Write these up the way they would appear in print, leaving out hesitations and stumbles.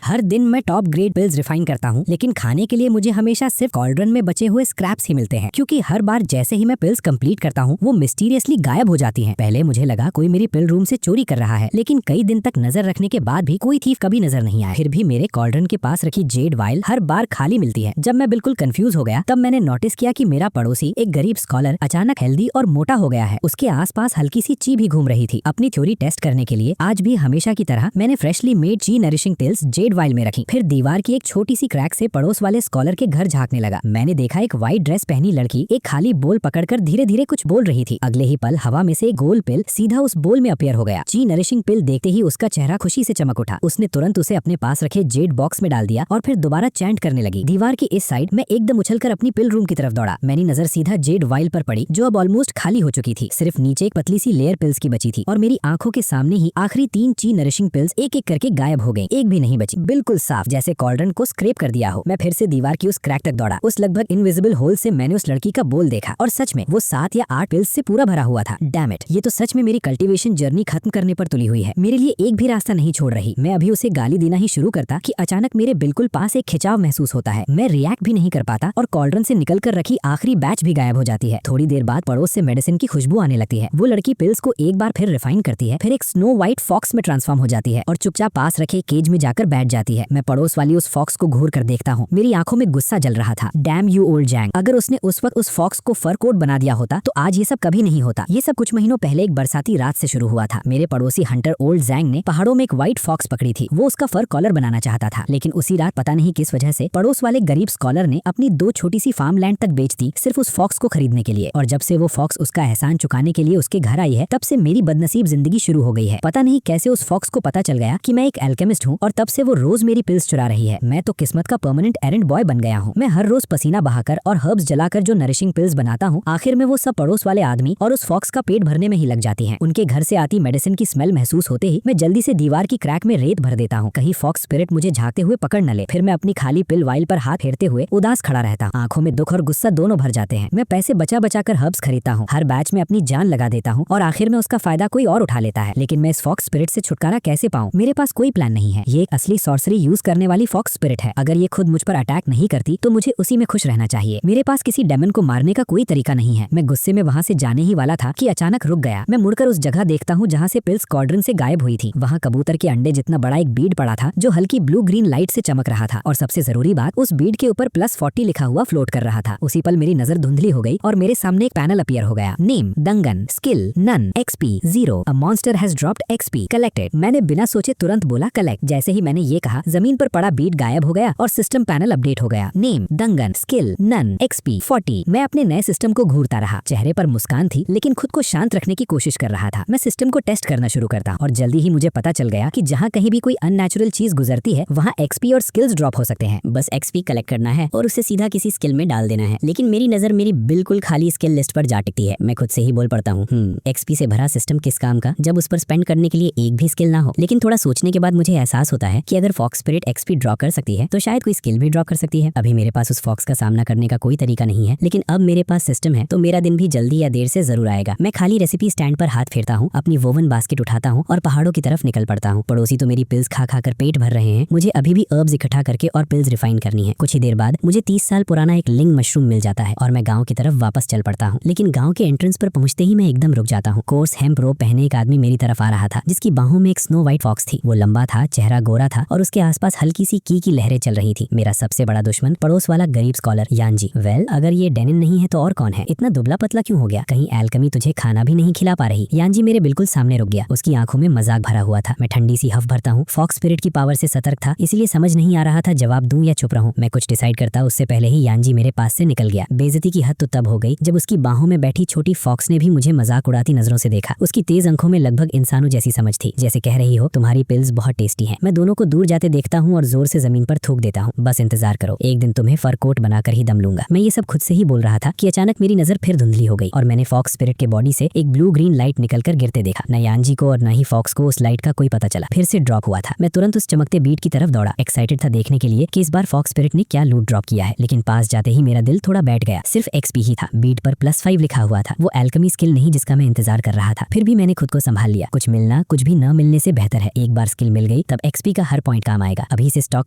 हर दिन मैं top grade pills refine करता हूँ, लेकिन खाने के लिए मुझे हमेशा सिर्फ कॉल्ड्रन में बचे हुए स्क्रैप्स ही मिलते हैं, क्योंकि हर बार जैसे ही मैं पिल्स कंप्लीट करता हूँ वो मिस्टीरियसली गायब हो जाती हैं। पहले मुझे लगा कोई मेरी पिल रूम से चोरी कर रहा है, लेकिन कई दिन तक नजर रखने के बाद भी कोई थीफ कभी नजर नहीं आया। फिर भी मेरे कॉल्ड्रन के पास रखी जेड वाइल हर बार खाली मिलती है। जब मैं बिल्कुल कंफ्यूज हो गया तब मैंने नोटिस किया कि मेरा पड़ोसी एक गरीब स्कॉलर अचानक हेल्दी और मोटा हो गया है। उसके आसपास हल्की सी ची भी घूम रही थी। अपनी थ्योरी टेस्ट करने के लिए आज भी हमेशा की तरह मैंने फ्रेशली मेड ची नरिशिंग टिल्स जेड वाइल में रखी। फिर दीवार की एक छोटी सी क्रैक से पड़ोस वाले स्कॉलर के घर झांकने लगा। मैंने देखा एक व्हाइट ड्रेस पहनी लड़की एक खाली बोल पकड़कर धीरे धीरे कुछ बोल रही थी। अगले ही पल हवा में से एक गोल पिल सीधा उस बोल में अपीयर हो गया। ची नरिशिंग पिल देखते ही उसका चेहरा खुशी से चमक उठा। उसने तुरंत उसे अपने पास रखे जेड बॉक्स में डाल दिया और फिर दोबारा चैंट करने लगी। दीवार की इस साइड मैं एकदम उछलकर अपनी पिल रूम की तरफ दौड़ा। मेरी नजर सीधा जेड वाइल पर पड़ी जो अब ऑलमोस्ट खाली हो चुकी थी। सिर्फ नीचे एक पतली सी लेयर पिल्स की बची थी और मेरी आंखों के सामने ही आखिरी 3 ची नरिशिंग पिल्स एक एक करके गायब हो गई। एक भी नहीं बची, बिल्कुल साफ, जैसे कॉल्ड्रन को स्क्रैप कर दिया हो। मैं फिर से दीवार की उस क्रैक तक दौड़ा। उस लगभग इनविजिबल होल से मैंने उस लड़की का बोल देखा और सच में वो 7 या 8 पिल्स से पूरा भरा हुआ था। डैम इट, ये तो सच में मेरी कल्टीवेशन जर्नी खत्म करने पर तुली हुई है। मेरे लिए एक भी रास्ता नहीं छोड़ रही। मैं अभी उसे गाली देना ही शुरू करता कि अचानक मेरे बिल्कुल पास एक खिंचाव महसूस होता है। मैं रिएक्ट भी नहीं कर पाता और कॉल्ड्रन से निकल कर रखी आखिरी बैच भी गायब हो जाती है। थोड़ी देर बाद पड़ोस से मेडिसिन की खुशबू आने लगती है। वो लड़की पिल्स को एक बार फिर रिफाइन करती है, फिर एक स्नो व्हाइट फॉक्स में ट्रांसफॉर्म हो जाती है और चुपचाप पास रखे केज में जाकर बैठ जाती है। मैं पड़ोस वाली उस फॉक्स को घूर कर देखता हूँ। मेरी आंखों में गुस्सा जल रहा था। डैम यू ओल्ड जैंग, अगर उसने उस वक्त उस फॉक्स को फर कोट बना दिया होता तो आज ये सब कभी नहीं होता। ये सब कुछ महीनों पहले एक बरसाती रात से शुरू हुआ था। मेरे पड़ोसी हंटर ओल्ड जैंग ने पहाड़ों में एक व्हाइट फॉक्स पकड़ी थी। वो उसका फर कॉलर बनाना चाहता था, लेकिन उसी रात पता नहीं किस वजह से पड़ोस वाले गरीब स्कॉलर ने अपनी 2 छोटी सी फार्म लैंड तक बेच दी सिर्फ उस फॉक्स को खरीदने के लिए। और जब से वो फॉक्स उसका एहसान चुकाने के लिए उसके घर आई है, तब से मेरी बदनसीब जिंदगी शुरू हो गई है। पता नहीं कैसे उस फॉक्स को पता चल गया कि मैं एक एल्केमिस्ट हूँ और तब से वो रोज मेरी पिल्स चुरा रही है। मैं तो किस्मत का परमानेंट एरेंड बॉय बन गया हूँ। मैं हर रोज पसीना बहाकर और हर्ब्स जलाकर जो नरिशिंग पिल्स बनाता हूँ, आखिर में वो सब पड़ोस वाले आदमी और उस फॉक्स का पेट भरने में ही लग जाती हैं। उनके घर से आती मेडिसिन की स्मेल महसूस होते ही मैं जल्दी से दीवार की क्रैक में रेत भर देता हूँ, कहीं फॉक्स स्पिरिट मुझे झांकते हुए पकड़ न ले। फिर मैं अपनी खाली पिल वाइल पर हाथ फेरते हुए उदास खड़ा रहता हूँ। आंखों में दुख और गुस्सा दोनों भर जाते हैं। मैं पैसे बचा बचा कर हर्ब्स खरीदता हूँ, हर बैच में अपनी जान लगा देता हूँ और आखिर में उसका फायदा कोई और उठा लेता है। लेकिन मैं इस फॉक्स स्पिरिट से छुटकारा कैसे पाऊँ? मेरे पास कोई प्लान नहीं है। ये एक असली सॉर्सरी यूज करने वाली फॉक्स स्पिरिट है। अगर ये खुद मुझ पर अटैक नहीं करती तो मुझे उसी में खुश रहना चाहिए। मेरे पास किसी डेमन को मारने का कोई तरीका नहीं है। मैं गुस्से में वहाँ से जाने ही वाला था कि अचानक रुक गया। मैं मुड़कर उस जगह देखता हूँ जहाँ से पिल्स कॉल्ड्रन से गायब हुई थी। वहाँ कबूतर के अंडे जितना बड़ा एक बीड पड़ा था जो हल्की ब्लू ग्रीन लाइट से चमक रहा था, और सबसे जरूरी बात, उस बीड के ऊपर +40 लिखा हुआ फ्लोट कर रहा था। उसी पल मेरी नजर धुंधली हो गई और मेरे सामने एक पैनल अपीयर हो गया। Name Dangan, skill none, XP 0, a monster has dropped XP collected. मैंने बिना सोचे तुरंत बोला कलेक्ट। जैसे ही मैंने ये कहा, जमीन पर पड़ा बीड गायब हो गया और सिस्टम पैनल अपडेट हो गया। Name Dangan, skill none, XP 40। मैं अपने नए सिस्टम को घूरता रहा। चेहरे पर मुस्कान थी, लेकिन खुद को शांत रखने की कोशिश कर रहा था। मैं सिस्टम को टेस्ट करना शुरू करता और जल्दी ही मुझे पता चल गया कि जहाँ कहीं भी कोई अननेचुरल चीज गुजरती है वहाँ XP और स्किल्स ड्रॉप हो सकते हैं। बस XP कलेक्ट करना है और उसे सीधा किसी स्किल में डाल देना है। लेकिन मेरी नजर मेरी बिल्कुल खाली स्किल लिस्ट पर जा टिकती है। मैं खुद से ही बोल पड़ता हूँ, XP से भरा सिस्टम किस काम का जब उस पर स्पेंड करने के लिए एक भी स्किल ना हो। लेकिन थोड़ा सोचने के बाद मुझे एहसास होता है कि अगर फॉक्स स्पिरिट XP ड्रॉ कर सकती है तो शायद कोई स्किल भी ड्रॉ कर सकती है। अभी मेरे पास उस फॉक्स का सामना करने का कोई तरीका नहीं है, लेकिन अब मेरे पास सिस्टम है तो मेरा दिन भी जल्दी या देर से जरूर आएगा। मैं खाली रेसिपी स्टैंड पर हाथ फेरता हूँ, अपनी वोवन बास्केट उठाता हूँ और पहाड़ों की तरफ निकल पड़ता हूँ। पड़ोसी तो मेरी पिल्स खा खा कर पेट भर रहे हैं। मुझे अभी भी हर्ब्स इकट्ठा करके और पिल्स रिफाइन करनी है। कुछ ही देर बाद मुझे 30 साल पुराना एक लिंग मशरूम मिल जाता है और मैं गाँव की तरफ वापस चल पड़ता हूँ। लेकिन गाँव के एंट्रेंस पर पहुंचते ही मैं एकदम रुक जाता हूँ। कोर्स हेम्प रोप पहने एक आदमी मेरी तरफ आ रहा था, जिसकी बाहों में एक स्नो व्हाइट फॉक्स थी। वो लंबा था, चेहरा गोरा था और उसके आसपास हल्की सी की लहरें चल रही थी। मेरा सबसे बड़ा दुश्मन पड़ोस वाला गरीब स्कॉलर यानजी। वेल, अगर ये डेनिन नहीं है तो और कौन है? इतना दुबला पतला क्यों हो गया? कहीं एल्केमी तुझे खाना भी नहीं खिला पा रही? यानजी मेरे बिल्कुल सामने रुक गया। उसकी आंखों में मजाक भरा हुआ था। मैं ठंडी सी हफ भरता हूँ। फॉक्स स्पिरिट की पावर से सतर्क था, इसलिए समझ नहीं आ रहा था जवाब दूं या चुप रहूं। मैं कुछ डिसाइड करता उससे पहले ही यानजी मेरे पास से निकल गया। बेइज्जती की हद तो तब हो गई जब उसकी बाहों में बैठी छोटी फॉक्स ने भी मुझे मजाक उड़ाती नजरों से देखा। उसकी तेज आंखों में लगभग इंसानों जैसी समझ थी, जैसे कह रही हो तुम्हारी पिल्स बहुत टेस्टी हैं। मैं दोनों को दूर जाते देखता हूँ और जोर से जमीन पर थूक देता हूँ, बस इंतजार करो, एक दिन तुम्हें फर कोट बनाकर ही दम लूंगा। मैं ये सब खुद से ही बोल रहा था कि अचानक मेरी नजर फिर धुंधली हो गई और मैंने फॉक्स स्पिरिट के बॉडी से एक ब्लू ग्रीन लाइट निकलकर गिरते देखा। न यानजी को और न ही फॉक्स को उस लाइट का कोई पता चला। फिर से ड्रॉप हुआ था। मैं तुरंत उस चमकते बीट की तरफ दौड़ा। एक्साइटेड था देखने के लिए कि इस बार फॉक्स स्पिरिट ने क्या लूट ड्रॉप किया है। लेकिन पास जाते ही मेरा दिल थोड़ा बैठ गया। सिर्फ XP ही था। बीट पर +5 लिखा हुआ था। वो एल्केमी स्किल नहीं जिसका मैं इंतजार कर रहा था। फिर भी मैंने खुद को संभाल लिया। कुछ मिलना कुछ भी न मिलने से बेहतर है। एक बार स्किल मिल गई तब XP का हर पॉइंट पॉइंट काम आएगा। अभी इसे स्टॉक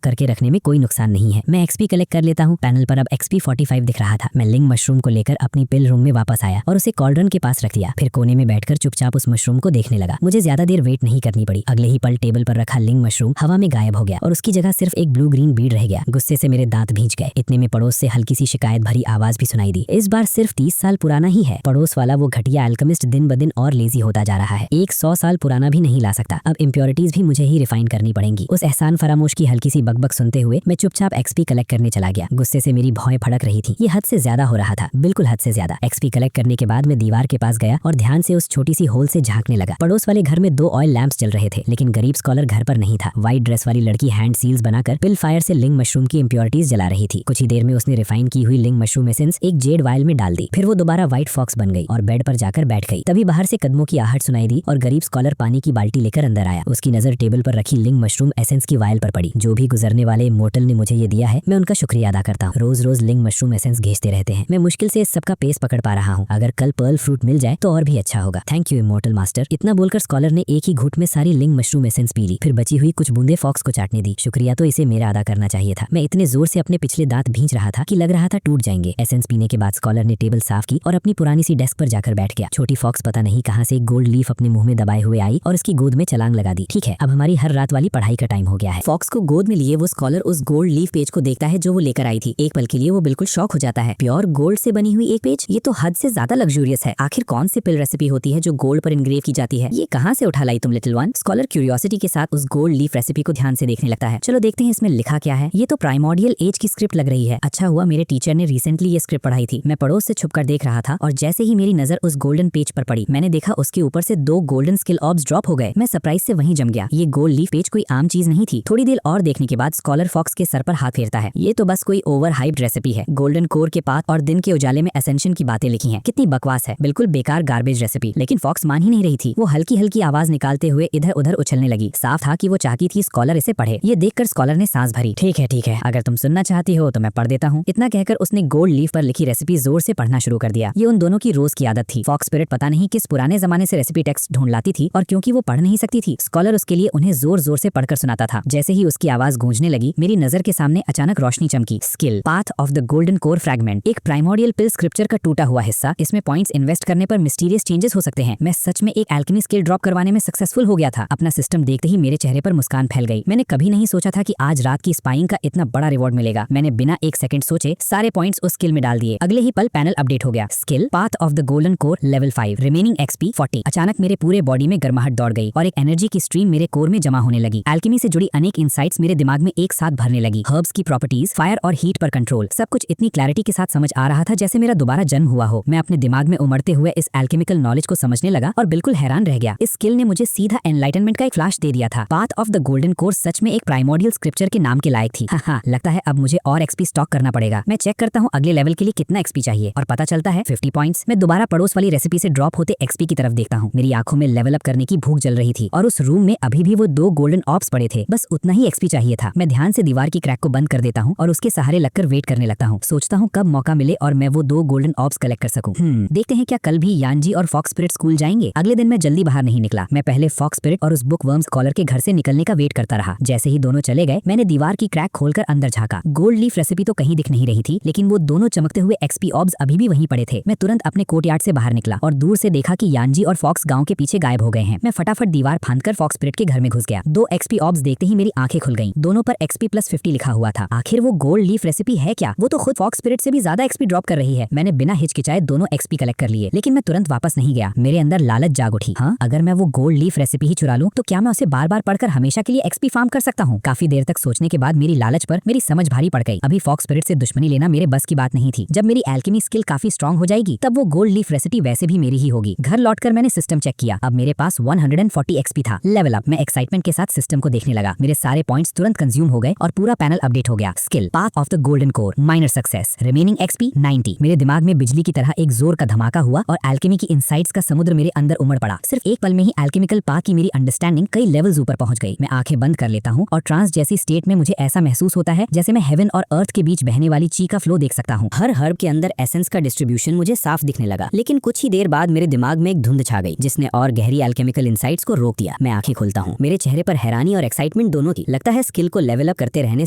करके रखने में कोई नुकसान नहीं है। मैं XP कलेक्ट कर लेता हूँ। पैनल पर अब XP 45 दिख रहा था। मैं लिंग मशरूम को लेकर अपनी पिल रूम में वापस आया और उसे कॉल्ड्रन के पास रख दिया। फिर कोने में बैठकर चुपचाप उस मशरूम को देखने लगा। मुझे ज्यादा देर वेट नहीं करनी पड़ी। अगले ही पल टेबल पर रखा लिंग मशरूम हवा में गायब हो गया और उसकी जगह सिर्फ एक ब्लू ग्रीन बीड रह गया। गुस्से से मेरे दांत भींच गए। इतने में पड़ोस से हल्की सी शिकायत भरी आवाज भी सुनाई दी। इस बार सिर्फ 30 साल पुराना ही है। पड़ोस वाला वो घटिया अल्केमिस्ट दिन ब दिन और लेजी होता जा रहा है। एक 100 साल पुराना भी नहीं ला सकता। अब इम्प्योरिटीज भी मुझे ही रिफाइन करनी पड़ेंगी। उस एहसान फरामोश की हल्की सी बकबक सुनते हुए मैं चुपचाप XP कलेक्ट करने चला गया। गुस्से से मेरी भौएं फड़क रही थी। ये हद से ज्यादा हो रहा था, बिल्कुल हद से ज्यादा। XP कलेक्ट करने के बाद मैं दीवार के पास गया और ध्यान से उस छोटी सी होल से झांकने लगा। पड़ोस वाले घर में 2 ऑयल लैंप्स चल रहे थे, लेकिन गरीब स्कॉलर घर पर नहीं था। व्हाइट ड्रेस वाली लड़की हैंड सील्स बनाकर पिल फायर से लिंग मशरूम की इम्प्योरिटीज जला रही थी। कुछ ही देर में उसने रिफाइन की हुई लिंग मशरूम एसेंस एक जेड वायल में डाल दी। फिर वो दोबारा व्हाइट फॉक्स बन गई और बेड पर जाकर बैठ गई। तभी बाहर से कदमों की आहट सुनाई दी और गरीब स्कॉलर पानी की बाल्टी लेकर अंदर आया। उसकी नजर टेबल पर रखी लिंग मशरूम एसेंस की वायल पर पड़ी। जो भी गुजरने वाले इमोर्टल ने मुझे ये दिया है, मैं उनका शुक्रिया अदा करता हूँ। रोज रोज लिंग मशरूम एसेंस भेजते रहते हैं। मैं मुश्किल से इस सबका पेस पकड़ पा रहा हूँ। अगर कल पर्ल फ्रूट मिल जाए तो और भी अच्छा होगा। Thank you immortal master. इतना बोलकर स्कॉलर ने एक ही घूंट में सारी लिंग मशरूम एसेंस पी ली। फिर बची हुई कुछ बूंदे फॉक्स को चाटने दी। शुक्रिया तो इसे मेरा अदा करना चाहिए था। मैं इतने जोर से अपने पिछले दांत भींच रहा था कि लग रहा था टूट जाएंगे। एसेंस पीने के बाद स्कॉलर ने टेबल साफ की और अपनी पुरानी सी डेस्क पर जाकर बैठ गया। छोटी फॉक्स पता नहीं कहां से एक गोल्ड लीफ अपने मुंह में दबाए हुए आई और उसकी गोद में छलांग लगा दी। ठीक है, अब हमारी हर रात वाली पढ़ाई का टाइम हो गया है। फॉक्स को गोद में लिए वो स्कॉलर उस गोल्ड लीफ पेज को देखता है जो वो लेकर आई थी। एक पल के लिए वो बिल्कुल शॉक हो जाता है। प्योर गोल्ड से बनी हुई एक पेज, ये तो हद से ज्यादा लग्जूरियस है। आखिर कौन सी पिल रेसिपी होती है जो गोल्ड पर इनग्रेव की जाती है? ये कहाँ से उठा लाई तुम लिटिल वन? स्कॉलर क्यूरियोसिटी के साथ उस गोल्ड लीफ रेसिपी को ध्यान से देखने लगता है। चलो देखते हैं इसमें लिखा क्या है। ये तो प्राइमोर्डियल एज की स्क्रिप्ट लग रही है। अच्छा हुआ मेरे टीचर ने रिसेंटली ये स्क्रिप्ट पढ़ाई थी। मैं पड़ोस से छुपकर देख रहा था और जैसे ही मेरी नजर उस गोल्डन पेज पर पड़ी, मैंने देखा उसके ऊपर से 2 गोल्डन स्किल ऑब्स ड्रॉप हो गए। मैं सरप्राइज से वहीं जम गया। ये गोल्ड लीफ पेज कोई आम चीज नहीं थी। थोड़ी देर और देखने के बाद स्कॉलर फॉक्स के सर पर हाथ फेरता है। ये तो बस कोई ओवर हाइप्ड रेसिपी है। गोल्डन कोर के पात और दिन के उजाले में एसेंशन की बातें लिखी हैं। कितनी बकवास है, बिल्कुल बेकार गार्बेज रेसिपी। लेकिन फॉक्स मान ही नहीं रही थी। वो हल्की हल्की आवाज निकालते हुए इधर उधर उछलने लगी। साफ था कि वो चाहती थी स्कॉलर इसे पढ़े। ये देखकर स्कॉलर ने सांस भरी। ठीक है, अगर तुम सुनना चाहती हो तो मैं पढ़ देता हूँ। इतना कहकर उसने गोल्ड लीफ पर लिखी रेसिपी जोर से पढ़ना शुरू कर दिया। ये उन दोनों की रोज की आदत थी। फॉक्स स्पिरिट पता नहीं किस पुराने जमाने से रेसिपी टेक्स्ट ढूंढ लाती थी और क्योंकि वो पढ़ नहीं सकती थी, स्कॉलर उसके लिए उन्हें जोर जोर से पढ़कर सुनाता था। जैसे ही उसकी आवाज गूंजने लगी, मेरी नजर के सामने अचानक रोशनी चमकी। Skill path of the golden core fragment, एक प्राइमोर्डियल पिल स्क्रिप्चर का टूटा हुआ हिस्सा। इसमें पॉइंट्स इन्वेस्ट करने पर मिस्टीरियस चेंजेस हो सकते हैं। मैं सच में एक एल्केमी स्किल ड्रॉप करवाने में सक्सेसफुल हो गया था। अपना सिस्टम देखते ही मेरे चेहरे पर मुस्कान फैल गई। मैंने कभी नहीं सोचा था कि आज रात की स्पाइंग का इतना बड़ा रिवॉर्ड मिलेगा। मैंने बिना एक सेकंड सोचे सारे पॉइंट्स उस स्किल में डाल दिए। अगले ही पल पैनल अपडेट हो गया। Skill path of the golden core level 5, remaining XP 40। अचानक मेरे पूरे बॉडी में गर्माहट दौड़ गई और एक एनर्जी की स्ट्रीम मेरे कोर में जमा होने लगी। एल्केमी से जुड़ी अनेक इनसाइट्स मेरे दिमाग में एक साथ भरने लगी। हर्ब्स की प्रॉपर्टीज, फायर और हीट पर कंट्रोल, सब कुछ इतनी क्लैरिटी के साथ समझ आ रहा था जैसे मेरा दोबारा जन्म हुआ हो। मैं अपने दिमाग में उमड़ते हुए इस एल्केमिकल नॉलेज को समझने लगा और बिल्कुल हैरान रह गया। इस स्किल ने मुझे सीधा एनलाइटनमेंट का एक फ्लैश दे दिया था। Path of the golden core सच में एक प्राइमोर्डियल स्क्रिप्चर के नाम के लायक थी। हाँ, लगता है अब मुझे और XP स्टॉक करना पड़ेगा। मैं चेक करता हूँ अगले लेवल के लिए कितना XP चाहिए और पता चलता है 50 पॉइंट्स। मैं दोबारा पड़ोस वाली रेसिपी से ड्रॉप होते XP की तरफ देखता हूँ। मेरी आंखों में लेवल अप करने की भूख जल रही थी और उस रूम में अभी भी वो 2 गोल्डन ऑब्स पड़े थे। बस उतना ही XP चाहिए था। मैं ध्यान से दीवार की क्रैक को बंद कर देता हूँ और उसके सहारे लगकर वेट करने लगता हूँ। सोचता हूँ कब मौका मिले और मैं वो 2 गोल्डन ऑब्स कलेक्ट कर सकूं। देखते हैं क्या कल भी यानजी और फॉक्स स्पिरिट स्कूल जाएंगे। अगले दिन मैं जल्दी बाहर नहीं निकला। मैं पहले फॉक्स स्पिरिट और उस बुक वर्म स्कॉलर के घर से निकलने का वेट करता रहा। जैसे ही दोनों चले गए, मैंने दीवार की क्रैक खोलकर अंदर झांका। गोल्ड लीफ रेसिपी तो कहीं दिख नहीं रही थी, लेकिन वो दोनों चमकते हुए XP ऑब्स अभी भी वहीं पड़े थे। मैं तुरंत अपने कोर्टयार्ड से बाहर निकला और दूर से देखा कि यानजी और फॉक्स गांव के पीछे गायब हो गए हैं। मैं फटाफट दीवार फांदकर फॉक्स स्पिरिट के घर में घुस गया। 2 XP ऑब्स देखते ही मेरी आंखें खुल गईं। दोनों पर XP+50 लिखा हुआ था। आखिर वो गोल्ड लीफ रेसिपी है क्या? वो तो खुद फॉक्स स्पिरिट से भी ज्यादा XP ड्रॉप कर रही है। मैंने बिना हिचकिचाए दोनों XP कलेक्ट कर लिए, लेकिन मैं तुरंत वापस नहीं गया। मेरे अंदर लालच जाग उठी। हाँ, अगर मैं वो गोल्ड लीफ रेसिपी ही चुरा लूं तो क्या मैं उसे बार बार पढ़कर हमेशा के लिए XP फार्म कर सकता हूँ? काफी देर तक सोचने के बाद मेरी लालच पर मेरी समझ भारी पड़ गई। अभी फॉक्स स्पिरिट से दुश्मनी लेना मेरे बस की बात नहीं थी। जब मेरी एल्केमी स्किल काफी स्ट्रांग हो जाएगी तब वो गोल्ड लीफ रेसिपी वैसे भी मेरी ही होगी। घर लौटकर मैंने सिस्टम चेक किया। अब मेरे पास 140 XP था। Level up. मैं एक्साइटमेंट के साथ सिस्टम को देखने लगा। मेरे सारे पॉइंट्स तुरंत कंज्यूम हो गए और पूरा पैनल अपडेट हो गया। Skill path of the golden core, minor success, remaining XP 90। मेरे दिमाग में बिजली की तरह एक जोर का धमाका हुआ और एल्केमी की इनसाइट्स का समुद्र मेरे अंदर उमड़ पड़ा। सिर्फ एक पल में ही एल्केमिकल पाथ की मेरी अंडरस्टैंडिंग कई लेवल्स ऊपर पहुंच गई। मैं आंखें बंद कर लेता हूँ और ट्रांस जैसी स्टेट में मुझे ऐसा महसूस होता है जैसे मैं हेवन और अर्थ के बीच बहने वाली ची का फ्लो देख सकता हूँ। हर हर्ब के अंदर एसेंस का डिस्ट्रीब्यूशन मुझे साफ दिखने लगा, लेकिन कुछ ही देर बाद मेरे दिमाग में एक धुंध छा गई जिसने और गहरी एल्केमिकल इनसाइट्स को रोक दिया। मैं आंखें खोलता हूँ। मेरे चेहरे पर हैरानी और एक्साइटमेंट एक्साइटमेंट दोनों थी। लगता है स्किल को लेवल अप करते रहने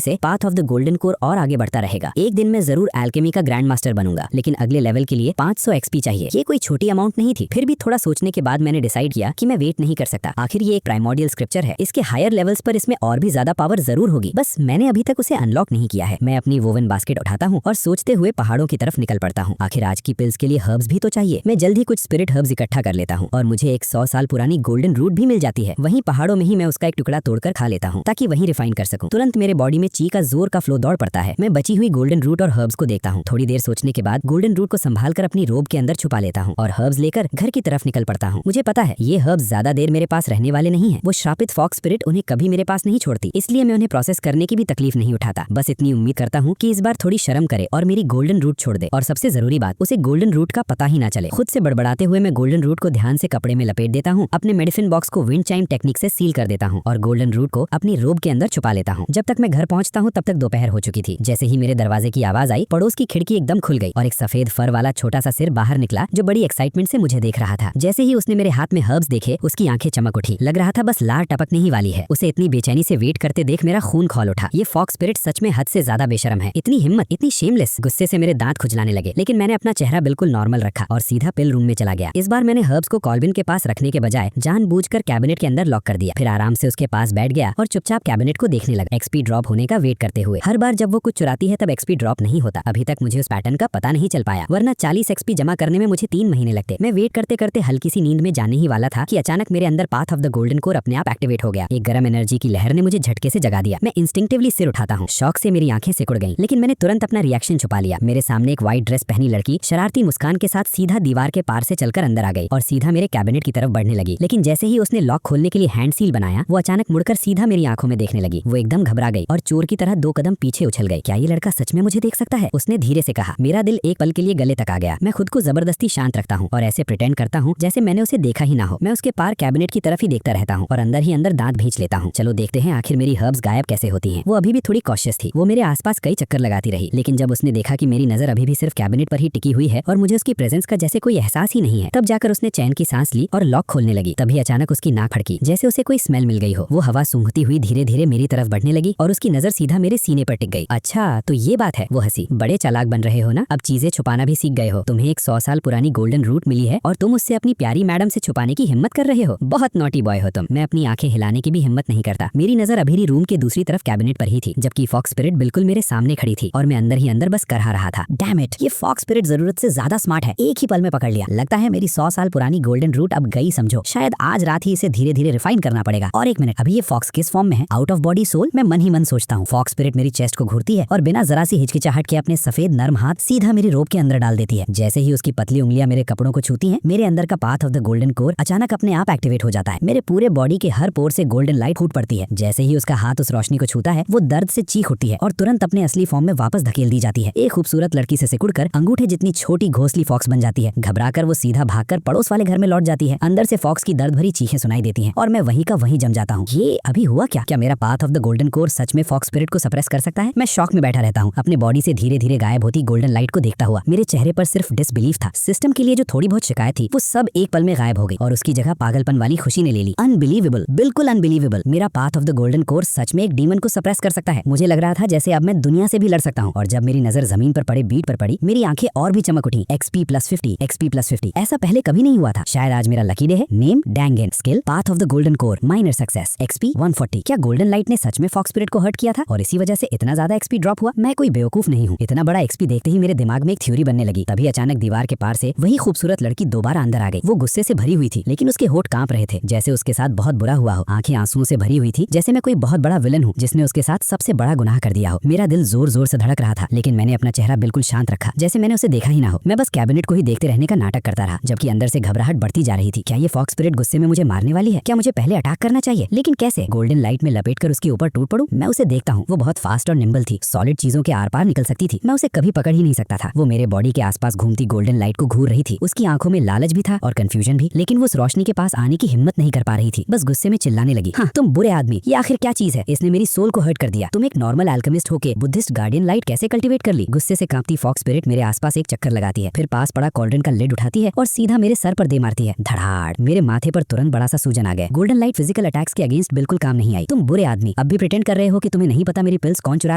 से path of the golden core और आगे बढ़ता रहेगा। एक दिन मैं जरूर एल्केमी का ग्रैंड मास्टर बनूंगा, लेकिन अगले लेवल के लिए 500 एक्सपी चाहिए। ये कोई छोटी अमाउंट नहीं थी। फिर भी थोड़ा सोचने के बाद मैंने डिसाइड किया कि मैं वेट नहीं कर सकता। आखिर ये एक प्राइमोर्डियल स्क्रिप्चर है, इसके हायर लेवल्स पर इसमें और भी ज्यादा पावर जरूर होगी, बस मैंने अभी तक उसे अनलॉक नहीं किया है। मैं अपनी वोवन बास्केट उठाता हूँ और सोचते हुए पहाड़ों की तरफ निकल पड़ता हूँ। आखिर आज की पिल्स के लिए हर्ब्स भी तो चाहिए। मैं जल्द ही कुछ स्पिरिट हर्ब्स इकट्ठा कर लेता हूँ और मुझे एक 100 साल पुरानी गोल्डन रूट भी मिल जाती है। वहीं पहाड़ों में ही मैं उसका एक टुकड़ा तोड़कर खा लेता हूँ ताकि वहीं रिफाइन कर सकूं। तुरंत मेरे बॉडी में ची का जोर का फ्लो दौड़ पड़ता है। मैं बची हुई गोल्डन रूट और हर्ब्स को देखता हूँ। थोड़ी देर सोचने के बाद गोल्डन रूट को संभाल कर अपनी रोब के अंदर छुपा लेता हूँ और हर्ब्स लेकर घर की तरफ निकल पड़ता हूँ। मुझे पता है ये हर्ब्स ज्यादा देर मेरे पास रहने वाले नहीं है। वो श्रापित फॉक्स स्पिरिट उन्हें कभी मेरे पास नहीं छोड़ती, इसलिए मैं उन्हें प्रोसेस करने की भी तकलीफ नहीं उठाता। बस इतनी उम्मीद करता हूँ कि इस बार थोड़ी शर्म करे और मेरी गोल्डन रूट छोड़ दे। और सबसे जरूरी बात, उसे गोल्डन रूट का पता ही ना चले। खुद से बड़बड़ाते हुए मैं गोल्डन रूट को ध्यान से कपड़े में लपेट देता हूँ, अपने मेडिसिन बॉक्स को विंड चाइम टेक्निक से सील कर देता हूँ और गोल्डन रूट को अपनी रोब के अंदर छुपा लेता हूँ। जब तक मैं घर पहुंचता हूँ तब तक दोपहर हो चुकी थी। जैसे ही मेरे दरवाजे की आवाज आई, पड़ोस की खिड़की एकदम खुल गई और एक सफेद फर वाला छोटा सा सिर बाहर निकला जो बड़ी एक्साइटमेंट से मुझे देख रहा था। जैसे ही उसने मेरे हाथ में हर्ब्स देखे, उसकी आंखें चमक उठी। लग रहा था बस लार टपकने ही वाली है। उसे इतनी बेचैनी से वेट करते देख मेरा खून खौल उठा। ये फॉक्स स्पिरिट सच में हद से ज्यादा बेशरम है। इतनी हिम्मत, इतनी शेमलेस। गुस्से से मेरे दांत खुजलाने लगे, लेकिन मैंने अपना चेहरा बिल्कुल नॉर्मल रखा और सीधा पिल रूम में चला गया। इस बार मैंने हर्ब्स को कॉल्बिन के पास रखने के बजाय जानबूझकर कैबिनेट के अंदर लॉक कर दिया। फिर आराम से उसके पास बैठ गया और चुपचाप कैबिनेट को देखने लगा, एक्सपी ड्रॉप होने का वेट करते हुए। हर बार जब वो कुछ चुराती है तब एक्सपी ड्रॉप नहीं होता। अभी तक मुझे उस पैटर्न का पता नहीं चल पाया, वरना 40 एक्सपी जमा करने में मुझे 3 महीने लगते। मैं वेट करते करते हल्की सी नींद में जाने ही वाला था कि अचानक मेरे अंदर path of the golden core अपने आप एक्टिवेट हो गया। एक गर्म एनर्जी की लहर ने मुझे झटके से जगा दिया। मैं इंस्टिंक्टिवली सिर उठाता हूँ। शौक से मेरी आंखें सिकुड़ गईं, लेकिन मैंने तुरंत अपना रिएक्शन छुपा लिया। मेरे सामने एक व्हाइट ड्रेस पहनी लड़की शरारती मुस्कान के साथ सीधा दीवार के पार से चलकर अंदर आ गई और सीधा मेरे कैबिनेट की तरफ बढ़ने लगी। लेकिन जैसे ही उसने लॉक खोलने के लिए हैंड सील बनाया, वो अचानक मुड़कर सीधा मेरी आंखों में देखने लगी। वो एकदम घबरा गई और चोर की तरह 2 कदम पीछे उछल गई। क्या ये लड़का सच में मुझे देख सकता है? उसने धीरे से कहा। मेरा दिल एक पल के लिए गले तक आ गया। मैं खुद को जबरदस्ती शांत रखता हूँ और ऐसे प्रिटेंड करता हूँ जैसे मैंने उसे देखा ही ना हो। मैं उसके पार कैबिनेट की तरफ ही देखता रहता हूँ और अंदर ही अंदर दांत भींच लेता हूँ। चलो देखते हैं आखिर मेरी हर्ब्स गायब कैसे होती हैं। वो अभी भी थोड़ी कॉशियस थी। वो मेरे आसपास कई चक्कर लगाती रही, लेकिन जब उसने देखा कि मेरी नजर अभी भी सिर्फ कैबिनेट पर ही टिकी हुई है और मुझे उसकी प्रेजेंस का जैसे कोई एहसास ही नहीं है, तब जाकर उसने चैन की सांस ली और लॉक खोलने लगी। तभी अचानक उसकी नाक फड़की, जैसे उसे कोई स्मेल मिल गई हो। वो हवा सूंघती हुई धीरे धीरे मेरी तरफ बढ़ने लगी और उसकी नजर सीधा मेरे सीने पर टिक गई। अच्छा तो ये बात है। वो हंसी। बड़े चालाक बन रहे हो ना, अब चीजें छुपाना भी सीख गए हो। तुम्हें एक 100 साल पुरानी गोल्डन रूट मिली है और तुम उससे अपनी प्यारी मैडम से छुपाने की हिम्मत कर रहे हो। बहुत नॉटी बॉय हो तुम। मैं अपनी आंखें हिलाने की भी हिम्मत नहीं करता। मेरी नजर अभी रूम के दूसरी तरफ कैबिनेट पर ही थी, जबकि फॉक्स स्पिरिट बिल्कुल मेरे सामने खड़ी थी और मैं अंदर ही अंदर बस करहा रहा था। डैम इट, ये फॉक्स स्पिरिट जरूरत से ज्यादा स्मार्ट है। एक ही पल में पकड़ लिया। लगता है मेरी 100 साल पुरानी गोल्डन रूट अब गई समझो। शायद आज रात ही इसे धीरे धीरे रिफाइन करना पड़ेगा। और एक मिनट, अभी ये फॉक्स किस फॉर्म में है? Out of body soul? मैं मन ही मन सोचता हूँ। फॉक्स स्पिरिट मेरी चेस्ट को घूरती है और बिना जरा सी हिचकिचाहट के अपने सफेद नर्म हाथ सीधा मेरी रोब के अंदर डाल देती है। जैसे ही उसकी पतली उंगलियां मेरे कपड़ों को छूती हैं, मेरे अंदर का path of the golden core अचानक अपने आप एक्टिवेट हो जाता है। मेरे पूरे बॉडी के हर पोर से गोल्डन लाइट फूट पड़ती है। जैसे ही उसका हाथ उस रोशनी को छूता है, वो दर्द से चीख उठती है और तुरंत अपने असली फॉर्म में वापस धकेल दी जाती है। एक खूबसूरत लड़की से सिकुड़कर अंगूठे जितनी छोटी घोंसली फॉक्स बन जाती है। घबराकर वो सीधा भागकर पड़ोस वाले घर में लौट जाती है। अंदर से फॉक्स की दर्द भरी चीखें सुनाई देती हैं और मैं वहीं का वहीं जम जाता हूँ। ये अभी हुआ क्या? क्या मेरा path of the golden core सच में फॉक्स स्पिरिट को सप्रेस कर सकता है? मैं शॉक में बैठा रहता हूँ, अपने बॉडी से धीरे धीरे गायब होती गोल्डन लाइट को देखता हुआ। मेरे चेहरे पर सिर्फ डिसबिलीफ था। सिस्टम के लिए जो थोड़ी बहुत शिकायत थी, वो सब एक पल में गायब हो गई और उसकी जगह पागलपन वाली खुशी ने ले ली। अनबिलीवेबल, बिल्कुल अनबिलीवेबल। मेरा path of the golden core सच में एक डीमन को सप्रेस कर सकता है। मुझे लग रहा था जैसे अब मैं दुनिया से भी लड़ सकता हूँ। और जब मेरी नजर जमीन पर पड़े बीट पर पड़ी, मेरी आंखें और भी चमक उठी। XP + 50, XP + 50। ऐसा पहले कभी नहीं हुआ था। शायद आज मेरा लकी डे है। Name Dangan, skill path of the golden core, minor success, XP 140। क्या गोल्डन लाइट ने सच में फॉक्स स्पिरिट को हर्ट किया था और इसी वजह से इतना ज्यादा XP ड्रॉप हुआ? मैं कोई बेवकूफ नहीं हूँ। इतना बड़ा XP देखते ही मेरे दिमाग में एक थ्योरी बनने लगी। तभी अचानक दीवार के पार से वही खूबसूरत लड़की दोबारा अंदर आ गई। वो गुस्से से भरी हुई थी, लेकिन उसके होठ कांप रहे थे, जैसे उसके साथ बहुत बुरा हुआ हो। आंखें आंसुओं से भरी हुई थी, जैसे मैं कोई बहुत बड़ा विलन हूँ जिसने उसके साथ सबसे बड़ा गुनाह कर दिया हो। मेरा दिल जोर जोर से धड़क रहा था, लेकिन मैंने अपना चेहरा बिल्कुल शांत रखा, जैसे मैंने उसे देखा ही ना हो। मैं बस कैबिनेट को ही देखते रहने का नाटक करता रहा, जबकि अंदर से घबराहट बढ़ती जा रही थी। क्या ये फॉक्स स्पिरिट गुस्से में मुझे मारने वाली है? क्या मुझे पहले अटैक करना चाहिए? लेकिन कैसे? गोल्डन लाइट में लपेटकर उसके ऊपर टूट पड़ूं? मैं उसे देखता हूँ, वो बहुत फास्ट और निम्बल थी, सॉलिड चीजों के आर पार निकल सकती थी। मैं उसे कभी पकड़ ही नहीं सकता था। वो मेरे बॉडी के आसपास घूमती गोल्डन लाइट को घूर रही थी। उसकी आंखों में लालच भी था और कंफ्यूजन भी, लेकिन वो उस रोशनी के पास आने की हिम्मत नहीं कर पा रही थी। बस गुस्से में चिल्लाने लगी, हाँ तुम बुरे आदमी, ये आखिर क्या चीज है? इसने मेरी सोल को हर्ट कर दिया। तुम एक नॉर्मल एल्केमिस्ट होके बुद्धिस्ट गार्डियन लाइट कैसे कल्टीवेट कर ली? गुस्से से कांपती फॉक्स स्पिरिट मेरे आसपास एक चक्कर लगाती है, फिर पास पड़ा कॉल्ड्रन का लिड उठाती है और सीधा मेरे सर पर दे मारती है। धड़ाड़। मेरे माथे पर तुरंत बड़ा सा सूजन आ गया। गोल्डन लाइट फिजिकल अटैक्स के अगेंस्ट बिल्कुल काम नहीं नहीं आई। तुम बुरे आदमी, अब भी प्रिटेंड कर रहे हो कि तुम्हें नहीं पता मेरी पिल्स कौन चुरा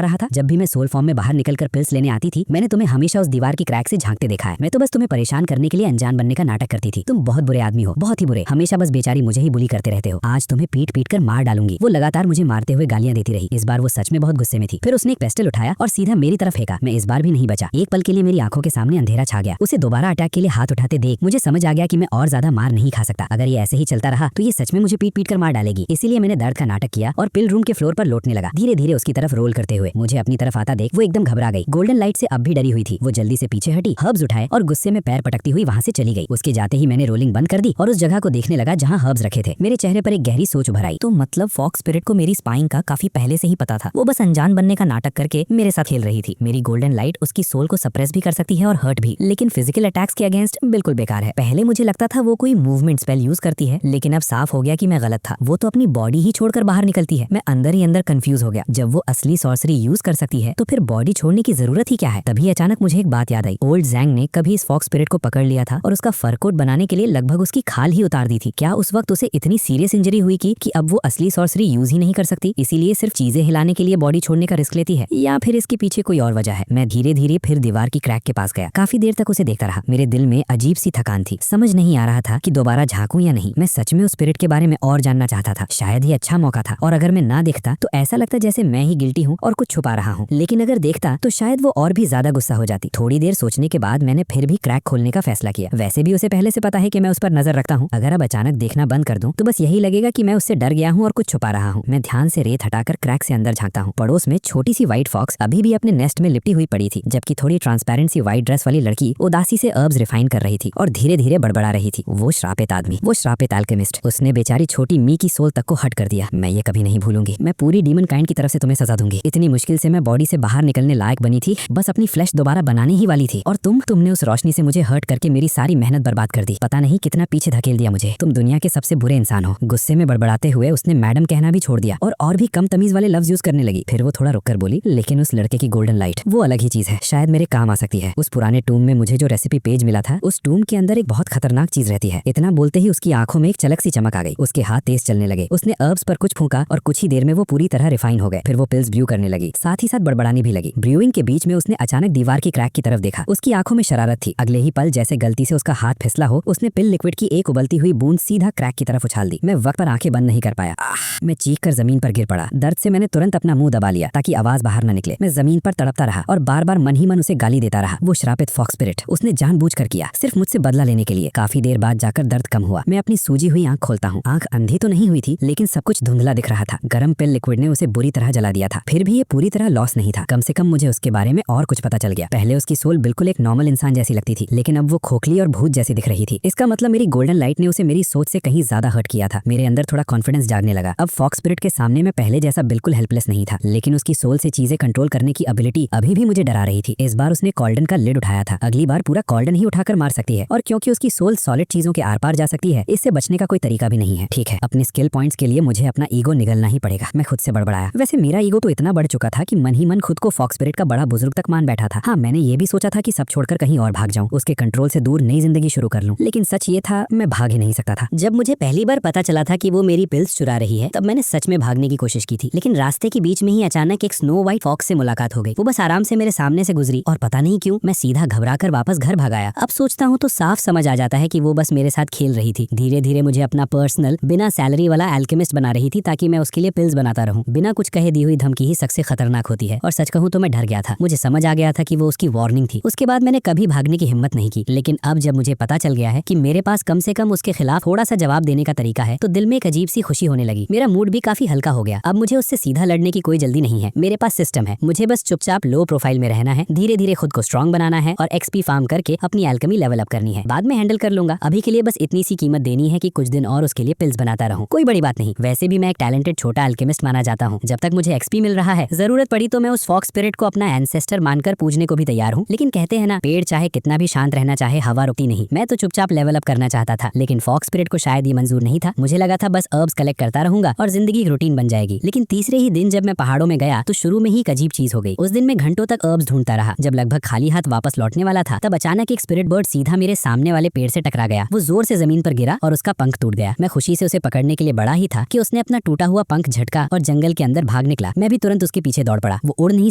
रहा था। जब भी मैं सोल फॉर्म में बाहर निकलकर पिल्स लेने आती थी, मैंने तुम्हें हमेशा उस दीवार की क्रैक से झांकते देखा है। मैं तो बस तुम्हें परेशान करने के लिए अनजान बनने का नाटक करती थी। तुम बहुत बुरे आदमी हो, बहुत ही बुरे। हमेशा बस बेचारी मुझे ही बुली करते रहते हो। आज तुम्हें पीट पीट कर मार डालूंगी। वो लगातार मुझे मारते हुए गालियां देती रही। इस बार वो सच में बहुत गुस्से में थी। फिर उसने एक पेस्टल उठाया और सीधा मेरी तरफ फेंका। मैं इस बार भी नहीं बचा। एक पल के लिए मेरी आंखों के सामने अंधेरा छा गया। उसे दोबारा अटैक के लिए हाथ उठाते देख मुझे समझ आ गया कि मैं और ज्यादा मार नहीं खा सकता। अगर ये ऐसे ही चलता रहा तो ये सच में मुझे पीट पीट कर मार डालेगी। इसीलिए मैंने दर्द का नाटक किया और पिल रूम के फ्लोर पर लौटने लगा, धीरे धीरे उसकी तरफ रोल करते हुए। मुझे अपनी तरफ आता देख वो एकदम घबरा गई। गोल्डन लाइट से अब भी डरी हुई थी। वो जल्दी से पीछे हटी, हर्ब्स उठाए और गुस्से में पैर पटकती हुई वहाँ से चली गई। उसके जाते ही मैंने रोलिंग बंद कर दी और उस जगह को देखने लगा जहाँ हर्ब्स रखे थे। मेरे चेहरे पर एक गहरी सोच उभर आई। तो मतलब फॉक्स स्पिरिट को मेरी स्पाइंग का काफी पहले से ही पता था। वो बस अनजान बनने का नाटक करके मेरे साथ खेल रही थी। मेरी गोल्डन लाइट उसकी सोल को सप्रेस भी कर सकती है और हर्ट भी, लेकिन फिजिकल अटैक्स के अगेंस्ट बिल्कुल बेकार है। पहले मुझे लगता था वो कोई मूवमेंट स्पेल यूज करती है, लेकिन अब साफ हो गया कि मैं गलत था। वो तो अपनी बॉडी ही छोड़कर बाहर निकलती है। मैं अंदर ही अंदर कंफ्यूज हो गया। जब वो असली सॉर्सरी यूज कर सकती है तो फिर बॉडी छोड़ने की जरूरत ही क्या है। तभी अचानक मुझे एक बात याद आई। ओल्ड जैंग ने कभी इस फॉक्स स्पिरिट को पकड़ लिया था और उसका फर कोट बनाने के लिए लगभग उसकी खाल ही उतार दी थी। क्या उस वक्त उसे इतनी सीरियस इंजरी हुई कि अब वो असली सॉर्सरी यूज ही नहीं कर सकती, इसीलिए सिर्फ चीजें हिलाने के लिए बॉडी छोड़ने का रिस्क लेती है, या फिर इसके पीछे कोई और वजह है। मैं धीरे धीरे फिर दीवार की क्रैक के पास गया। काफी देर तक उसे देखता रहा। मेरे दिल में अजीब सी थकान थी। समझ नहीं आ रहा था कि दोबारा झांकूं या नहीं। मैं सच में उस स्पिरिट के बारे में और जानना चाहता था। शायद ही अच्छा मौका था, और अगर मैं ना देखता तो ऐसा लगता जैसे मैं ही गिल्टी हूँ और कुछ छुपा रहा हूँ। लेकिन अगर देखता तो शायद वो और भी ज्यादा गुस्सा हो जाती। थोड़ी देर सोचने के बाद मैंने फिर भी क्रैक खोलने का फैसला किया। वैसे भी उसे पहले से पता है कि मैं उस पर नजर रखता हूँ। अगर अब अचानक देखना बंद कर दूं तो बस यही लगेगा कि मैं उससे डर गया हूँ और कुछ छुपा रहा हूँ। मैं ध्यान से रेत हटाकर क्रैक से अंदर झांकता हूँ। पड़ोस में छोटी सी व्हाइट फॉक्स अभी भी अपने नेस्ट में लिपटी हुई पड़ी थी, जबकि थोड़ी ट्रांसपेरेंट सी व्हाइट ड्रेस वाली लड़की उदासी से हर्ब्स रिफाइन कर रही थी और धीरे धीरे बड़बड़ा रही थी। वो श्रापित आदमी, वो श्रापित अल्केमिस्ट, उसने बेचारी छोटी मी की सोल तक को हट कर दिया। मैं ये कभी नहीं भूलूंगी। मैं पूरी डीमन काइंड की तरफ से तुम्हें सजा दूंगी। इतनी मुश्किल से मैं बॉडी से बाहर निकलने लायक बनी थी, बस अपनी फ्लैश दोबारा बनाने ही वाली थी, और तुमने उस रोशनी से मुझे हर्ट करके मेरी सारी मेहनत बर्बाद कर दी। पता नहीं कितना पीछे धकेल दिया मुझे। तुम दुनिया के सबसे बुरे इंसान हो। गुस्से में बड़बड़ाते हुए उसने मैडम कहना भी छोड़ दिया और भी कम तमीज वाले लफ्ज यूज करने लगी। फिर वो थोड़ा रुककर बोली, लेकिन उस लड़के की गोल्डन लाइट वो अलग ही चीज है, शायद मेरे काम आ सकती है। उस पुराने टूम में मुझे जो रेसिपी पेज मिला था, उस टूम के अंदर एक बहुत खतरनाक चीज रहती है। इतना बोलते ही उसकी आंखों में एक चलक सी चमक आ गई। उसके हाथ तेज चलने लगे। उसने हर्ब्स पर कुछ फूंका और कुछ ही देर में वो पूरी तरह रिफाइन हो गए। फिर वो पिल्स ब्रू करने लगी, साथ ही साथ बड़बड़ाने भी लगी। ब्रूइंग के बीच में उसने अचानक दीवार की क्रैक की तरफ देखा। उसकी आंखों में शरारत थी। अगले ही पल जैसे गलती से उसका हाथ फिसला हो, उसने पिल लिक्विड की एक उबलती हुई बूंद सीधा क्रैक की तरफ उछाल दी। मैं वक्त पर आंखें बंद नहीं कर पाया। मैं चीख कर जमीन पर गिर पड़ा। दर्द से मैंने तुरंत अपना मुंह दबा लिया ताकि आवाज बाहर न निकले। मैं जमीन पर तड़पता रहा और बार बार मन ही मन उसे गाली देता रहा। वो श्रापित फॉक्स स्पिरिट, उसने जानबूझकर किया, सिर्फ मुझसे बदला लेने के लिए। काफी देर बाद जाकर दर्द कम हुआ। मैं अपनी सूजी हुई आंख खोलता हूँ। आंख अंधी तो नहीं हुई थी, लेकिन सब कुछ धुंधला दिख रहा था। गरम पिल लिक्विड ने उसे बुरी तरह जला दिया था। फिर भी ये पूरी तरह लॉस नहीं था। कम से कम मुझे उसके बारे में और कुछ पता चल गया। पहले उसकी सोल बिल्कुल एक नॉर्मल इंसान जैसी लगती थी, लेकिन अब वो खोखली और भूत जैसी दिख रही थी। इसका मतलब मेरी गोल्डन लाइट ने उसे मेरी सोच से कहीं ज्यादा हर्ट किया था। मेरे अंदर थोड़ा कॉन्फिडेंस जागने लगा। अब फॉक्स स्पिरिट के सामने मैं पहले जैसा बिल्कुल हेल्पलेस नहीं था, लेकिन उसकी सोल से चीजें कंट्रोल करने की एबिलिटी अभी भी मुझे डरा रही थी। इस बार उसने कॉल्डन का लिड उठाया था। अगली बार पूरा कॉल्डन ही उठाकर मार सकती है, और क्योंकि उसकी सोल सॉलिड चीजों के आर पार जा सकती है, इससे बचने का कोई तरीका भी नहीं है। ठीक है, अपने स्किल पॉइंट्स के लिए मुझे अपना ईगो निगलना ही पड़ेगा। मैं खुद से बड़बड़ाया। वैसे मेरा ईगो तो इतना बढ़ चुका था कि मन ही मन खुद को फॉक्स स्पिरिट का बड़ा बुजुर्ग तक मान बैठा था। हाँ, मैंने ये भी सोचा था कि सब छोड़कर कहीं और भाग जाऊं, उसके कंट्रोल से दूर नई जिंदगी शुरू कर लूं। लेकिन सच ये था, मैं भाग ही नहीं सकता था। जब मुझे पहली बार पता चला था कि वो मेरी पिल्स चुरा रही है, तब मैंने सच में भागने की कोशिश की थी। लेकिन रास्ते के बीच में ही अचानक एक स्नो व्हाइट फॉक्स से मुलाकात हो गई। वो बस आराम से मेरे सामने से गुजरी और पता नहीं क्यों मैं सीधा घबराकर वापस घर भाग आया। अब सोचता हूँ तो साफ समझ आ जाता है कि वो बस मेरे साथ खेल रही थी। धीरे धीरे मुझे अपना पर्सनल बिना सैलरी वाला एल्केमिस्ट बना रही थी, ताकि मैं उसके लिए पिल्स बनाता रहूं। बिना कुछ कहे दी हुई धमकी ही सबसे खतरनाक होती है, और सच कहूँ तो मैं डर गया था। मुझे समझ आ गया था कि वो उसकी वार्निंग थी। उसके बाद मैंने कभी भागने की हिम्मत नहीं की। लेकिन अब जब मुझे पता चल गया है कि मेरे पास कम से कम उसके खिलाफ थोड़ा सा जवाब देने का तरीका है, तो दिल में एक अजीब सी खुशी होने लगी। मेरा मूड भी काफी हल्का हो गया। अब मुझे उससे सीधा लड़ने की कोई जल्दी नहीं है। मेरे पास सिस्टम है। मुझे बस चुपचाप लो प्रोफाइल में रहना है, धीरे धीरे खुद को स्ट्रॉन्ग बनाना है और एक्सपी फार्म करके अपनी एल्केमी लेवल अप करनी है। बाद में हैंडल कर लूंगा। अभी के लिए बस इतनी सी कीमत देनी है कि कुछ दिन और उसके लिए पिल्स बनाता रहूं। कोई बड़ी बात नहीं। वैसे भी मैं एक टैलेंटेड छोटा अल्केमिस्ट माना जाता हूं। जब तक मुझे एक्सपी मिल रहा है, जरूरत पड़ी तो मैं उस फॉक्स स्पिरिट को अपना एंसेस्टर मानकर पूजने को भी तैयार हूं। लेकिन कहते हैं ना, पेड़ चाहे कितना भी शांत रहना चाहे, हवा रुकती नहीं। मैं तो चुपचाप लेवल अप करना चाहता था, लेकिन फॉक्स स्पिरिट को शायद ये मंजूर नहीं था। मुझे लगा था बस हर्ब्स कलेक्ट करता रहूंगा और जिंदगी की रूटीन बन जाएगी। लेकिन तीसरे ही दिन जब मैं पहाड़ों में गया, तो शुरू में ही एक अजीब चीज हो गई। उस दिन मैं घंटों तक हर्ब्स ढूंढता रहा। जब लगभग खाली हाथ वापस लौटने वाला था, तब अचानक एक स्पिरिट बर्ड सीधा मेरे सामने वाले पेड़ से टकरा गया। वो जोर से जमीन पर गिरा और उसका पंख टूट गया। मैं खुशी से उसे पकड़ने के लिए बढ़ा ही था कि उसने अपना अपना टूटा हुआ पंख झटका और जंगल के अंदर भाग निकला। मैं भी तुरंत उसके पीछे दौड़ पड़ा। वो उड़ नहीं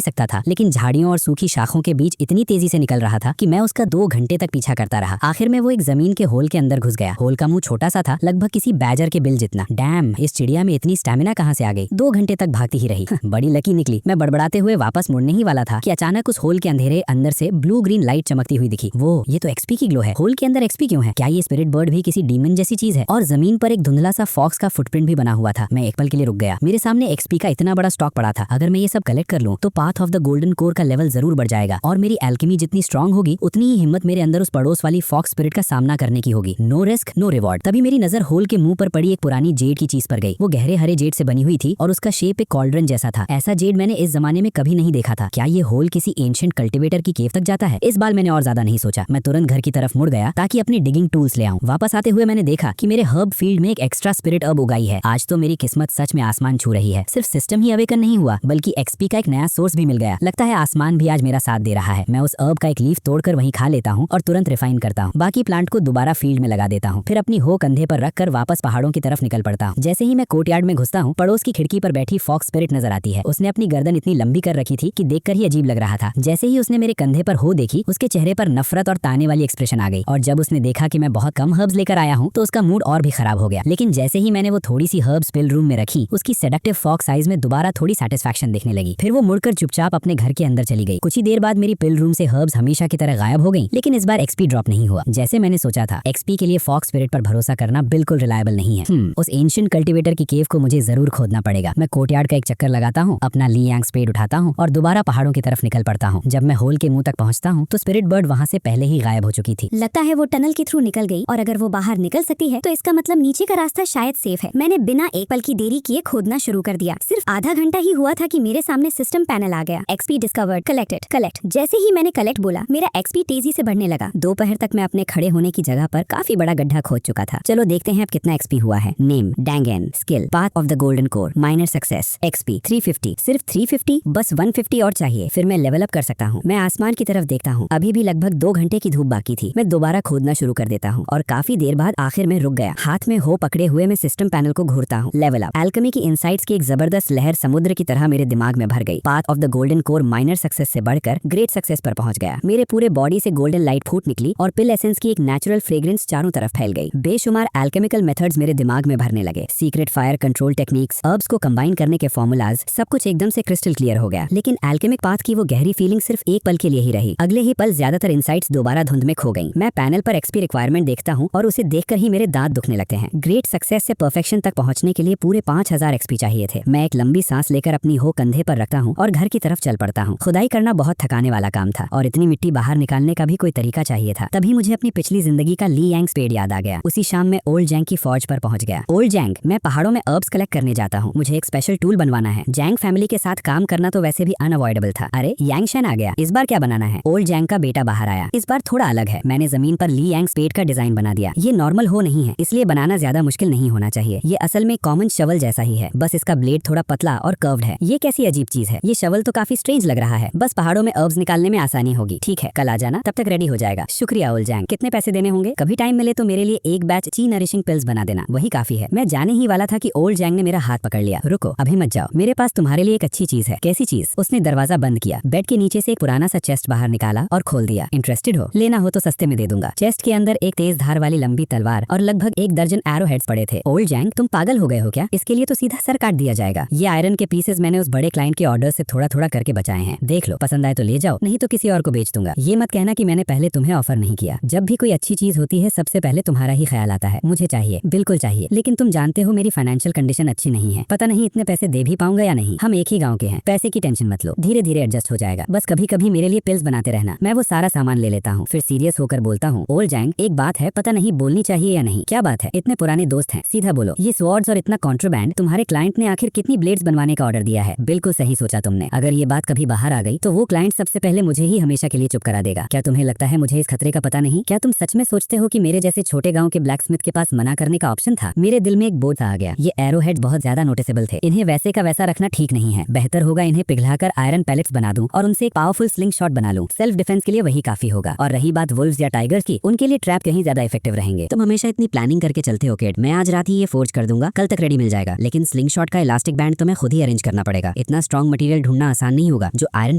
सकता था, लेकिन झाड़ियों और सूखी शाखों के बीच इतनी तेजी से निकल रहा था कि मैं उसका 2 घंटे तक पीछा करता रहा। आखिर में वो एक जमीन के होल के अंदर घुस गया। होल का मुंह छोटा सा था, लगभग किसी बैजर के बिल जितना। डैम, इस चिड़िया में इतनी स्टैमिना कहाँ से आ गई। 2 घंटे तक भागती ही रही। बड़ी लकी निकली। मैं बड़बड़ाते हुए वापस मुड़ने ही वाला था कि अचानक उस होल के अंधेरे अंदर से ब्लू ग्रीन लाइट चमकती हुई दिखी। वो ये तो एक्सपी की ग्लो है। होल के अंदर एक्सपी क्यों है? क्या ये स्पिरिट बर्ड भी किसी डीमन जैसी चीज है? और जमीन पर एक धुंधला सा फॉक्स का फुटप्रिंट भी बना हुआ था। मैं एक पल के लिए रुक गया। मेरे सामने एक्सपी का इतना बड़ा स्टॉक पड़ा था। अगर मैं ये सब कलेक्ट कर लूं तो path of the golden core का लेवल जरूर बढ़ जाएगा और मेरी एल्केमी जितनी स्ट्रांग होगी उतनी ही हिम्मत मेरे अंदर उस पड़ोस वाली फॉक्स स्पिरिट का सामना करने की होगी। No risk no reward. तभी मेरी नजर होल के मुंह पर पड़ी एक पुरानी जेड की चीज पर गई। वो गहरे हरे जेड से बनी हुई थी और उसका शेप एक कॉल्ड्रन जैसा था। ऐसा जेड मैंने इस जमाने में कभी नहीं देखा था। क्या ये होल किसी एंशिएंट कल्टीवेटर की केव तक जाता है? इस बार मैंने और ज्यादा नहीं सोचा। मैं तुरंत घर की तरफ मुड़ गया ताकि अपनी डिगिंग टूल्स ले आऊं। वापस आते हुए मैंने देखा कि मेरे हर्ब फील्ड में एक एक्स्ट्रा स्पिरिट अर्ब उगाई है। आज तो मेरी किस्मत सच में आसमान छू रही है। सिर्फ सिस्टम ही अवेकन नहीं हुआ बल्कि एक्सपी का एक नया सोर्स भी मिल गया। लगता है आसमान भी आज मेरा साथ दे रहा है। मैं उस अर्ब का एक लीफ तोड़कर वहीं खा लेता हूँ और तुरंत रिफाइन करता हूँ। बाकी प्लांट को दोबारा फील्ड में लगा देता हूँ। फिर अपनी हो कंधे पर रखकर वापस पहाड़ों की तरफ निकल पड़ता हूँ। जैसे ही मैं कोर्टयार्ड में घुसता हूँ, पड़ोस की खिड़की पर बैठी फॉक्स स्पिरिट नजर आती है। उसने अपनी गर्दन इतनी लंबी कर रखी थी कि देखकर ही अजीब लग रहा था। जैसे ही उसने मेरे कंधे पर हो देखी, उसके चेहरे पर नफरत और ताने वाली एक्सप्रेशन आ गई। और जब उसने देखा कि मैं बहुत कम हर्ब्स लेकर आया हूँ तो उसका मूड और भी खराब हो गया। लेकिन जैसे ही मैंने वो थोड़ी सी हर्ब्स पिल रूम में रखी, उसकी सेडक्टिव फॉक्स आइज में दोबारा थोड़ी सेटिस्फैक्शन दिखने लगी। फिर वो मुड़कर चुपचाप अपने घर के अंदर चली गई। कुछ ही देर बाद मेरी पिल रूम से हर्ब्स हमेशा की तरह गायब हो गई। लेकिन इस बार एक्सपी ड्रॉप नहीं हुआ। जैसे मैंने सोचा था, एक्सपी के लिए फॉक्स स्पिरिट पर भरोसा करना बिल्कुल रिलायबल नहीं है। उस एंशिएंट कल्टीवेटर की केव को मुझे जरूर खोदना पड़ेगा। मैं कोर्टयार्ड का एक चक्कर लगाता हूँ, अपना ली यांग स्पेड उठाता हूँ और दोबारा पहाड़ों की तरफ निकल पड़ता हूँ। जब मैं होल के मुंह तक पहुँचता हूँ तो स्पिरिट बर्ड वहाँ से पहले ही गायब हो चुकी थी। लगता है वो टनल के थ्रू निकल गई और अगर वो बाहर निकल सकती है तो इसका मतलब नीचे का रास्ता शायद सेफ है। मैंने बिना एक पल की देरी किए खोदना शुरू कर दिया। सिर्फ आधा घंटा ही हुआ था कि मेरे सामने सिस्टम पैनल आ गया। XP discovered, collected, collect. जैसे ही मैंने कलेक्ट बोला, मेरा एक्सपी तेजी से बढ़ने लगा। दोपहर तक मैं अपने खड़े होने की जगह पर काफी बड़ा गड्ढा खोद चुका था। चलो देखते हैं अब कितना एक्सपी हुआ है। Name Dangan, skill path of the golden core, minor success, XP 350। सिर्फ 350, बस 150 और चाहिए, फिर मैं लेवल अप कर सकता हूँ। मैं आसमान की तरफ देखता हूँ। अभी भी लगभग 2 घंटे की धूप बाकी थी। मैं दोबारा खोदना शुरू कर देता हूँ और काफी देर बाद आखिर में रुक गया। हाथ में हो पकड़े हुए मैं सिस्टम पैनल को घूरता हूँ। Level up. एल्केमी की इनसाइट्स की एक जबरदस्त लहर समुद्र की तरह मेरे दिमाग में भर गई। Path of the golden core minor success से बढ़कर ग्रेट सक्सेस पर पहुंच गया। मेरे पूरे बॉडी से गोल्डन लाइट फूट निकली और पिल एसेंस की एक नेचुरल फ्रेग्रेंस चारों तरफ फैल गई। बेशुमार एल्केमिकल मेथड्स मेरे दिमाग में भरने लगे। Secret fire control techniques, herbs को कंबाइन करने के फॉर्मूलाज, सब कुछ एकदम से क्रिस्टल क्लियर हो गया। लेकिन एल्केमिक पाथ की वो गहरी फीलिंग सिर्फ एक पल के लिए ही रही। अगले ही पल ज्यादातर इंसाइट्स दोबारा धुंध में खो गई। मैं पैनल पर एक्सपी रिक्वायरमेंट देखता हूँ और उसे देखकर ही मेरे दांत दुखने लगते हैं। ग्रेट सक्सेस से परफेक्शन तक पहुंचने के लिए पूरे 5000 एक्सपी चाहिए थे। मैं एक लंबी सांस लेकर अपनी हो कंधे पर रखता हूँ और घर की तरफ चल पड़ता हूँ। खुदाई करना बहुत थकाने वाला काम था और इतनी मिट्टी बाहर निकालने का भी कोई तरीका चाहिए था। तभी मुझे अपनी पिछली जिंदगी का ली यांग स्पेड याद आ गया। उसी शाम में ओल्ड जैंग की फौज पर पहुंच गया। ओल्ड जैंग, मैं पहाड़ों में हर्ब्स कलेक्ट करने जाता हूँ। मुझे एक स्पेशल टूल बनवाना है। जैंग फैमिली के साथ काम करना तो वैसे भी अनअवॉइडेबल था। अरे यांगशन आ गया, इस बार क्या बनाना है? ओल्ड जैंग का बेटा बाहर आया। इस बार थोड़ा अलग है। मैंने जमीन पर ली यांग स्पेड का डिजाइन बना दिया। ये नॉर्मल हो नहीं है, इसलिए बनाना ज्यादा मुश्किल नहीं होना चाहिए। ये असल में कॉमन शवल जैसा ही है, बस इसका ब्लेड थोड़ा पतला और कर्व्ड है। ये कैसी अजीब चीज है? ये शवल तो काफी स्ट्रेंज लग रहा है। बस पहाड़ों में हर्ब्स निकालने में आसानी होगी। ठीक है, कल आ जाना, तब तक रेडी हो जाएगा। शुक्रिया ओल्ड जैंग। कितने पैसे देने होंगे? कभी टाइम मिले तो मेरे लिए एक बैच ची नरिशिंग पिल्स बना देना, वही काफी है। मैं जाने ही वाला था कि ओल्ड जैंग ने मेरा हाथ पकड़ लिया। रुको, अभी मत जाओ, मेरे पास तुम्हारे लिए एक अच्छी चीज है। कैसी चीज? उसने दरवाजा बंद किया, बेड के नीचे से एक पुराना सा चेस्ट बाहर निकाला और खोल दिया। इंटरेस्टेड हो? लेना हो तो सस्ते में दे दूंगा। चेस्ट के अंदर एक तेज धार वाली लंबी तलवार और लगभग 1 दर्जन एरो हेड्स पड़े थे। ओल्ड जैंग, तुम पागल हो गए हो क्या? इसके लिए तो सीधा सर काट दिया जाएगा। ये आयरन के पीसेस मैंने उस बड़े क्लाइंट के ऑर्डर से थोड़ा थोड़ा करके बचाए हैं। देख लो, पसंद आए तो ले जाओ, नहीं तो किसी और को बेच दूंगा। ये मत कहना कि मैंने पहले तुम्हें ऑफर नहीं किया। जब भी कोई अच्छी चीज होती है सबसे पहले तुम्हारा ही ख्याल आता है। मुझे चाहिए, बिल्कुल चाहिए, लेकिन तुम जानते हो मेरी फाइनेंशियल कंडीशन अच्छी नहीं है। पता नहीं इतने पैसे दे भी पाऊंगा या नहीं। हम एक ही गाँव के हैं, पैसे की टेंशन मत लो, धीरे धीरे एडजस्ट हो जाएगा। बस कभी कभी मेरे लिए पिल्स बनाते रहना, मैं वो सारा सामान ले लेता हूँ। फिर सीरियस होकर बोलता हूँ, ओल्ड जैंग, एक बात है, पता नहीं बोलनी चाहिए या नहीं। क्या बात है? इतने पुराने दोस्त हैं, सीधा बोलो। ये स्वॉर्ड्स और इतना कॉन्ट्राबैंड, तुम्हारे क्लाइंट ने आखिर कितनी ब्लेड्स बनवाने का ऑर्डर दिया है? बिल्कुल सही सोचा तुमने। अगर ये बात कभी बाहर आ गई तो वो क्लाइंट सबसे पहले मुझे ही हमेशा के लिए चुप करा देगा। क्या तुम्हें लगता है मुझे इस खतरे का पता नहीं? क्या तुम सच में सोचते हो कि मेरे जैसे छोटे गाँव के ब्लैक स्मिथ के पास मना करने का ऑप्शन था? मेरे दिल में एक बोझ आ गया। ये एरो हेड बहुत ज्यादा नोटिसेबल थे, इन्हें वैसे का वैसा रखना ठीक नहीं है। बेहतर होगा इन्हें पिघलाकर आयरन पैलेट्स बना दूं और उनसे एक पावरफुल स्लिंग शॉट बना लूं। सेल्फ डिफेंस के लिए वही काफी होगा। और रही बात वुल्व्स या टाइगर्स की, उनके लिए ट्रैप कहीं ज्यादा इफेक्टिव रहेंगे। तुम हमेशा इतनी प्लानिंग करके चलते हो किड। मैं आज रात ही ये फोर्ज कर दूंगा, कल तक रेडी मिल जाएगा, लेकिन स्लिंग शॉट का इलास्टिक बैंड तो मैं खुद ही अरेंज करना पड़ेगा। इतना स्ट्रॉन्ग मटेरियल ढूंढना आसान नहीं होगा जो आयरन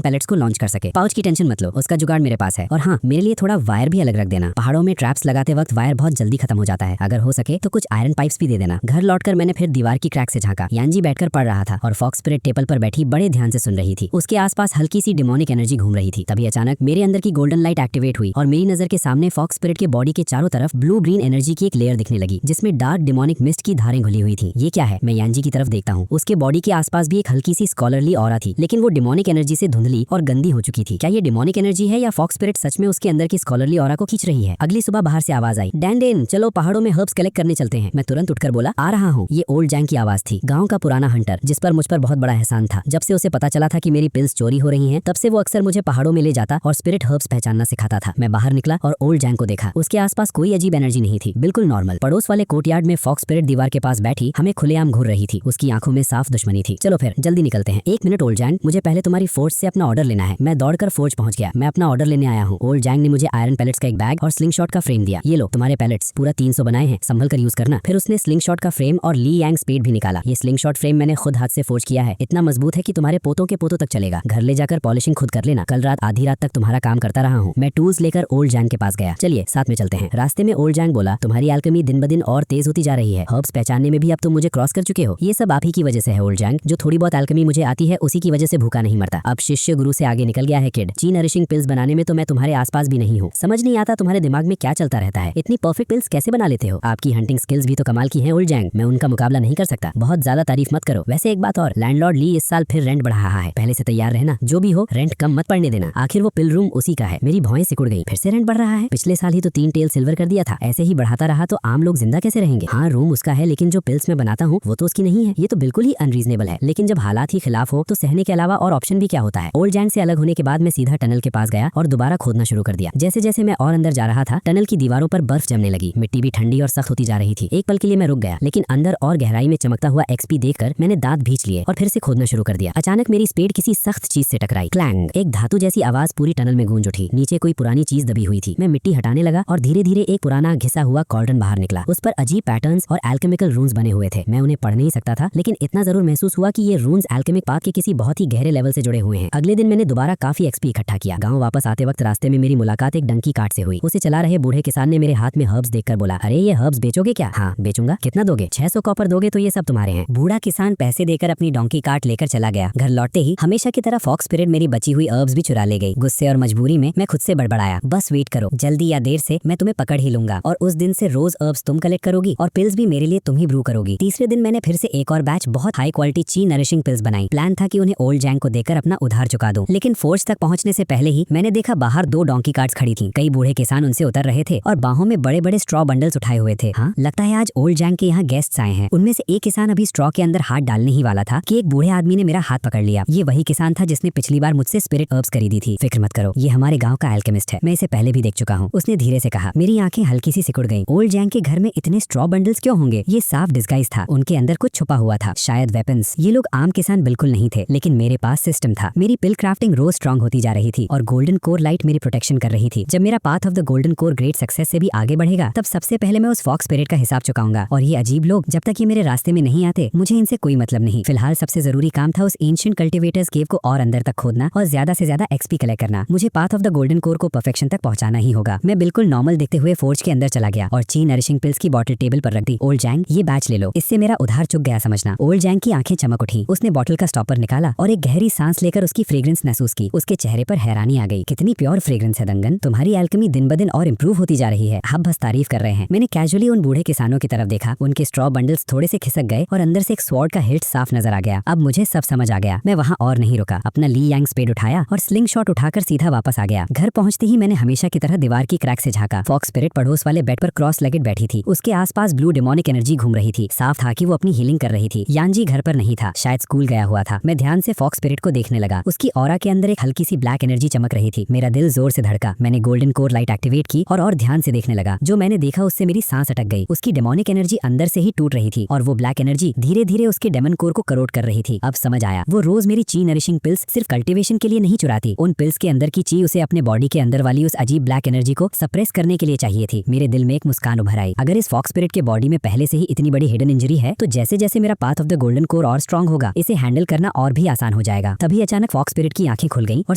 पैलेट्स को लॉन्च कर सके। पाउच की टेंशन मत लो, उसका जुगाड़ मेरे पास है। और हाँ, मेरे लिए थोड़ा वायर भी अलग रख देना। पहाड़ों में ट्रैप्स लगाते वक्त वायर बहुत जल्दी खत्म हो जाता है। अगर हो सके तो कुछ आयरन पाइप्स भी दे देना। घर लौटकर मैंने फिर दीवार की क्रैक से झांका। यांजी बैठकर पढ़ रहा था और फॉक्स स्पिरिट टेबल पर बैठी बड़े ध्यान से सुन रही थी। उसके आसपास हल्की सी डिमोनिक एनर्जी घूम रही थी। तभी अचानक मेरे अंदर की गोल्डन लाइट एक्टिवेट हुई और मेरी नजर के सामने फॉक्स स्पिरिट के बॉडी के चारों तरफ ब्लू ग्रीन एनर्जी की एक लेयर दिखने लगी, जिसमें डार्क डिमोनिक मिस्ट की धारें घुली हुई थी। ये क्या है? मैं यांजी की तरफ देखता हूँ। उसके बॉडी के आसपास भी एक हल्की सी स्कॉलरली ऑरा थी, लेकिन वो डिमोनिक एनर्जी से धुंधली और गंदी हो चुकी थी। क्या ये डिमोनिक एनर्जी है या फॉक्स स्पिरिट सच में उसके अंदर की स्कॉलरली ऑरा को खींच रही है? अगली सुबह बाहर से आवाज आई, डैन चलो पहाड़ों में हर्ब्स कलेक्ट करने चलते हैं। मैं तुरंत उठकर बोला, आ रहा हूँ। ये ओल्ड जैंग की आवाज थी, गाँव का पुराना हंटर, जिस पर मुझ पर बहुत बड़ा एहसान था। जब से उसे पता चला था कि मेरी पिल्स चोरी हो रही हैं, तब से वो अक्सर मुझे पहाड़ों में ले जाता और स्पिरिट हर्ब्स पहचानना सिखाता था। मैं बाहर निकला और ओल्ड जैंग को देखा। उसके आसपास कोई अजीब एनर्जी नहीं थी, बिल्कुल नॉर्मल। पड़ोस वाले कोर्टयार्ड में फॉक्स स्पिरिट दीवार के पास बैठी हमें खुलेआम घूर रही थी। उसकी आंखों में साफ दुश्मनी थी। चलो फिर जल्दी निकलते हैं। 1 मिनट ओल्ड जैंग, मुझे पहले तुम्हारी फोर्ज से अपना ऑर्डर लेना है। मैं दौड़कर फोर्ज पहुंच गया। मैं अपना ऑर्डर लेने आया हूँ। ओल्ड जैंग ने मुझे आयरन पैलेट्स का एक बैग और स्लिंग शॉट का फ्रेम दिया। ये लो तुम्हारे पैलेट्स, पूरा 300 बनाए हैं, संभल कर यूज करना। फिर उसने स्लिंग शॉट का फ्रेम और ली यांग स्पेड भी निकाला। ये स्लिंग शॉट फ्रेम मैंने खुद हाथ से फोर्ज किया है। इतना मजबूत है कि तुम्हारे पोतों के पोतों तक चलेगा। घर ले जाकर पॉलिशिंग खुद कर लेना। कल रात आधी रात तक तुम्हारा काम करता रहा हूँ। मैं टूल्स लेकर ओल्ड जैंग के पास गया। चलिए साथ में चलते हैं। रास्ते में ओल्ड जैंग बोला, तुम्हारी एल्केमी दिन ब दिन और तेज होती जा रही है। हर्ब्स पहचानने में भी अब तुम मुझे क्रॉस कर चुके हो। ये सब आप ही की वजह से है ओल्ड जैंग। जो थोड़ी बहुत एल्केमी मुझे आती है उसी की वजह से भूखा नहीं मरता। अब शिष्य गुरु से आगे निकल गया है किड। ची नरिशिंग पिल्स बनाने में तो मैं तुम्हारे आसपास भी नहीं हूँ। समझ नहीं आता तुम्हारे दिमाग में क्या चलता रहता है। इतनी परफेक्ट पिल्स कैसे बना लेते हो? आपकी हंटिंग स्किल्स भी तो कमाल की हैं ओल्ड जैंग। मैं उनका मुकाबला नहीं कर सकता। बहुत ज्यादा तारीफ मत करो। वैसे एक बात और, लैंडलॉर्ड ली इस साल फिर रेंट बढ़ा रहा है। पहले से तैयार रहना। जो भी हो रेंट कम मत पड़ने देना। आखिर वो पिल रूम उसी का है। मेरी भौएं सिकुड़ गई। फिर से रेंट बढ़ रहा है? पिछले साल ही तो 3 टेल सिल्वर कर दिया था। ऐसे ही बढ़ाता रहा तो आम लोग जिंदा कैसे रहेंगे? हाँ, रूम उसका है, लेकिन जो पिल्स मैं बनाता हूँ वो तो उसकी नहीं है। ये तो बिल्कुल ही अनरीजनेबल है। लेकिन जब हालात ही खिलाफ हो तो सहने के अलावा और ऑप्शन भी क्या होता है? ओल्ड जैंग से अलग होने के बाद मैं सीधा टनल के पास गया और दोबारा खोदना शुरू कर दिया। जैसे जैसे मैं और अंदर जा रहा था, टनल की दीवारों पर बर्फ जमने लगी। मिट्टी भी ठंडी और सख्त होती जा रही थी। एक पल के लिए मैं रुक गया, लेकिन अंदर और गहराई में चमकता हुआ एक्सपी देखकर मैंने दांत भींच लिए और फिर से खोदना शुरू कर दिया। अचानक मेरी स्पेड किसी सख्त चीज से टकराई। क्लैंग! एक धातु जैसी आवाज पूरी टनल में गूंज उठी। नीचे कोई पुरानी चीज दबी हुई थी। मैं मिट्टी हटाने लगा और धीरे धीरे एक पुराना घिसा हुआ कॉर्डन बाहर निकला। उस पर अजीब पैटर्न्स और एल्केमिकल रून्स बने हुए थे। मैं उन्हें पढ़ नहीं सकता था, लेकिन इतना जरूर महसूस हुआ कि ये रून्स एल्केमिक पाथ के किसी बहुत ही गहरे लेवल से जुड़े हुए हैं। अगले दिन मैंने दोबारा काफी एक्सपी इकट्ठा किया। गांव वापस आते वक्त रास्ते में मेरी मुलाकात एक डंकी कार्ट से हुई। उसे चला रहे बूढ़े किसान ने मेरे हाथ में हर्ब्स देखकर बोला, अरे ये हर्ब्स बेचोगे क्या? हाँ बेचूंगा। कितना दोगे? 600 कॉपर दोगे तो ये सब तुम्हारे हैं। बूढ़ा किसान पैसे देकर अपनी डोंकी कार्ट लेकर चला गया। घर लौटते ही हमेशा की तरह फॉक्स स्पिरिट मेरी बची हुई हर्ब्स भी चुरा ले गई। गुस्से और मजबूरी में मैं खुद से बड़बड़ाया, बस वेट करो, जल्दी या देर से मैं तुम्हें पकड़ ही लूंगा। और उस दिन से रोज हर्ब्स तुम कलेक्ट करोगी और पिल्स भी मेरे लिए तुम ही ब्रू करोगी। तीसरे दिन मैंने फिर से एक और बैच बहुत हाई क्वालिटी ची नरिशिंग पिल्स बनाई। प्लान था कि उन्हें ओल्ड जैंग को देकर अपना उधार चुका दूं, लेकिन फोर्ज तक पहुंचने से पहले ही मैंने देखा बाहर 2 डोंकी कार्ट्स खड़ी थीं। कई बूढ़े किसान उनसे उतर रहे थे और बाहों में बड़े बड़े स्ट्रॉ बंडल्स उठाए हुए थे। हाँ, लगता है आज ओल्ड जैंग के यहाँ गेस्ट्स आए हैं। उनमें से एक किसान अभी स्ट्रॉ के अंदर हाथ डालने ही वाला था कि एक बूढ़े आदमी ने मेरा हाथ पकड़ लिया। ये वही किसान था जिसने पिछली बार मुझसे स्पिरिट हर्ब्स खरीदी थी। फिक्र मत करो, ये हमारे गाँव का एल्केमिस्ट है। मैं इसे पहले भी देख चुका हूँ। उसने धीरे से कहा। मेरी आंखें हल्की सी सिकुड़ गईं। ओल्ड जैंग के घर में इतने स्ट्रॉ बंडल्स क्यों होंगे? ये साफ डिस्गाइज था। उनके अंदर कुछ छुपा हुआ था, शायद वेपन्स। ये लोग आम किसान बिल्कुल नहीं थे, लेकिन मेरे पास सिस्टम था। मेरी पिल क्राफ्टिंग रोज स्ट्रॉन्ग होती जा रही थी और गोल्डन कोर लाइट मेरी प्रोटेक्शन कर रही थी। जब मेरा path of the golden core great success से भी आगे बढ़ेगा, तब सबसे पहले मैं उस फॉक्स स्पिरिट का हिसाब चुकाऊंगा। और ये अजीब लोग जब तक ये मेरे रास्ते में नहीं आते, मुझे इनसे कोई मतलब नहीं। फिलहाल सबसे जरूरी काम था उस एंशिएंट कल्टिवेटर्स केव को और अंदर तक खोदना और ज्यादा से ज्यादा एक्सपी कलेक्ट करना। मुझे path of the golden core को परफेक्शन तक पहुंचाना ही होगा। मैं बिल्कुल नॉर्मल दिखते हुए फोर्ज के अंदर चला गया और ची नरिशिंग पिल्स की बॉटल टेबल पर रख दी। ओल्ड जैंग, ये बैच ले लो, इससे मेरा उधार चुक गया समझना। ओल्ड जैंग की आंखें चमक उठी। उसने बॉटल का स्टॉपर निकाला और एक गहरी सांस लेकर उसकी फ्रेग्रेंस महसूस की। उसके चेहरे पर हैरानी आ गई। कितनी प्योर फ्रेग्रेंस है दंगन। तुम्हारी एल्केमी दिन ब दिन और इम्प्रूव होती जा रही है। आप बस तारीफ कर रहे हैं। मैंने कैजुअली उन बूढ़े किसानों की तरफ देखा। उनके स्ट्रॉ बंडल्स थोड़े से खिसक गए और अंदर से एक स्वॉर्ड का हिल्ट साफ नजर आ गया। अब मुझे सब समझ आ गया। मैं वहाँ और नहीं रुका। अपना ली यांग स्पेड उठाया और स्लिंग शॉट उठाकर सीधा वापस आ गया। घर पहुंचते ही मैंने हमेशा की तरह दीवार की क्रैक से झांका। फॉक्स स्पिरिट पड़ोस वाले बेड पर क्रॉस लेगेड बैठी थी। उसके आसपास ब्लू डिमोनिक एनर्जी घूम रही थी। साफ था कि वो अपनी हीलिंग कर रही थी। यांजी घर पर नहीं था, शायद स्कूल गया हुआ था। मैं ध्यान से फॉक्स स्पिरिट को देखने लगा। उसकी ऑरा के अंदर एक हल्की सी ब्लैक एनर्जी चमक रही थी। मेरा दिल जोर से धड़का। मैंने गोल्डन कोर लाइट एक्टिवेट की और ध्यान से देखने लगा। जो मैंने देखा उससे मेरी सांस अटक गई। उसकी डेमोनिक एनर्जी अंदर से ही टूट रही थी और वो ब्लैक एनर्जी धीरे धीरे उसके डेमन कोर को करोड कर रही थी। अब समझ आया, वो रोज मेरी ची नरिशिंग पिल्स सिर्फ कल्टीवेशन के लिए नहीं चुराती। उन पिल्स के अंदर की ची उसे अपने बॉडी के अंदर वाली उस अजीब ब्लैक एनर्जी को सप्रेस करने के लिए चाहिए थी। मेरे दिल में एक मुस्कान उभर आई। अगर इस फॉक्स स्पिरिट के बॉडी में पहले से ही इतनी बड़ी हिडन इंजरी है, तो जैसे जैसे मेरा path of the golden core और स्ट्रांग होगा, इसे हैंडल करना और भी आसान हो जाएगा। तभी अचानक फॉक्स स्पिरिट की आंखें खुल गईं और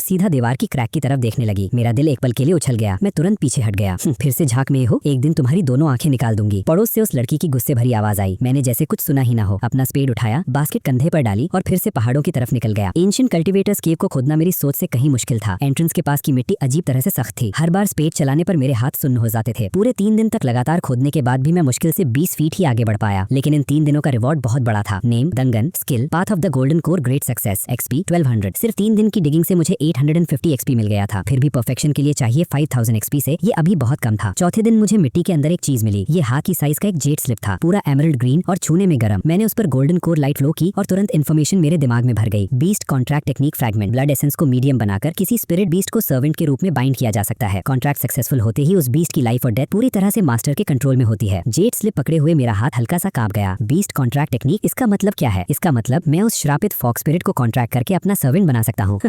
सीधा दीवार की क्रैक की तरफ देखने लगी। मेरा दिल एक पल के लिए उछल गया। मैं तुरंत पीछे हट गया। फिर से झांक में हो, एक दिन तुम्हारी दोनों आंखें निकाल दूंगी। पड़ोस से उस लड़की की गुस्से भरी आवाज आई। मैंने जैसे कुछ सुना ही ना हो अपना स्पेड उठाया, बास्केट कंधे पर डाली और फिर से पहाड़ों की तरफ निकल गया। एंशिएंट कल्टीवेटर्स केव को खोदना मेरी सोच से कहीं मुश्किल था। एंट्रेंस के पास की मिट्टी अजीब तरह से सख्त थी। हर बार स्पेड चलाने पर मेरे हाथ सुन्न हो जाते थे। पूरे 3 दिन तक लगातार खोदने के बाद भी मैं मुश्किल से 20 फीट ही आगे बढ़ पाया। लेकिन इन 3 दिनों का रिवॉर्ड बहुत बड़ा था। Name, Dangan, skill, path of the golden core, great success, XP 1200। सिर्फ 3 दिन की डिगिंग से मुझे 850 एक्सपी मिल गया था। फिर भी परफेक्शन के लिए चाहिए 5000 एक्सपी से ये अभी बहुत कम था। चौथे दिन मुझे मिट्टी के अंदर एक चीज मिली। ये हाथ की साइज का एक जेट स्लिप था, पूरा एमरल्ड ग्रीन और छूने में गर्म। मैंने उस पर गोल्डन कोर लाइट फ्लो की और तुरंत इन्फॉर्मेशन मेरे दिमाग में भर गई। Beast contract technique fragment. Blood essence को मीडियम बनाकर किसी स्पिरिट बीस्ट को सर्वेंट के रूप में बाइंड किया जा सकता है। कॉन्ट्रैक्ट सक्सेसफुल होते ही उस बीस्ट की लाइफ और डेथ पूरी तरह से मास्टर के कंट्रोल में होती है। जेट स्लिप पकड़े हुए मेरा हाथ हल्का सा कांप गया। बीस्ट कॉन्ट्रैक्ट टेक्निक, इसका मतलब क्या है? इसका मतलब मैं उस श्रापित फॉक्स स्पिरिट को कॉन्ट्रैक्ट करके अपना सर्वेंट बना सकता हूँ।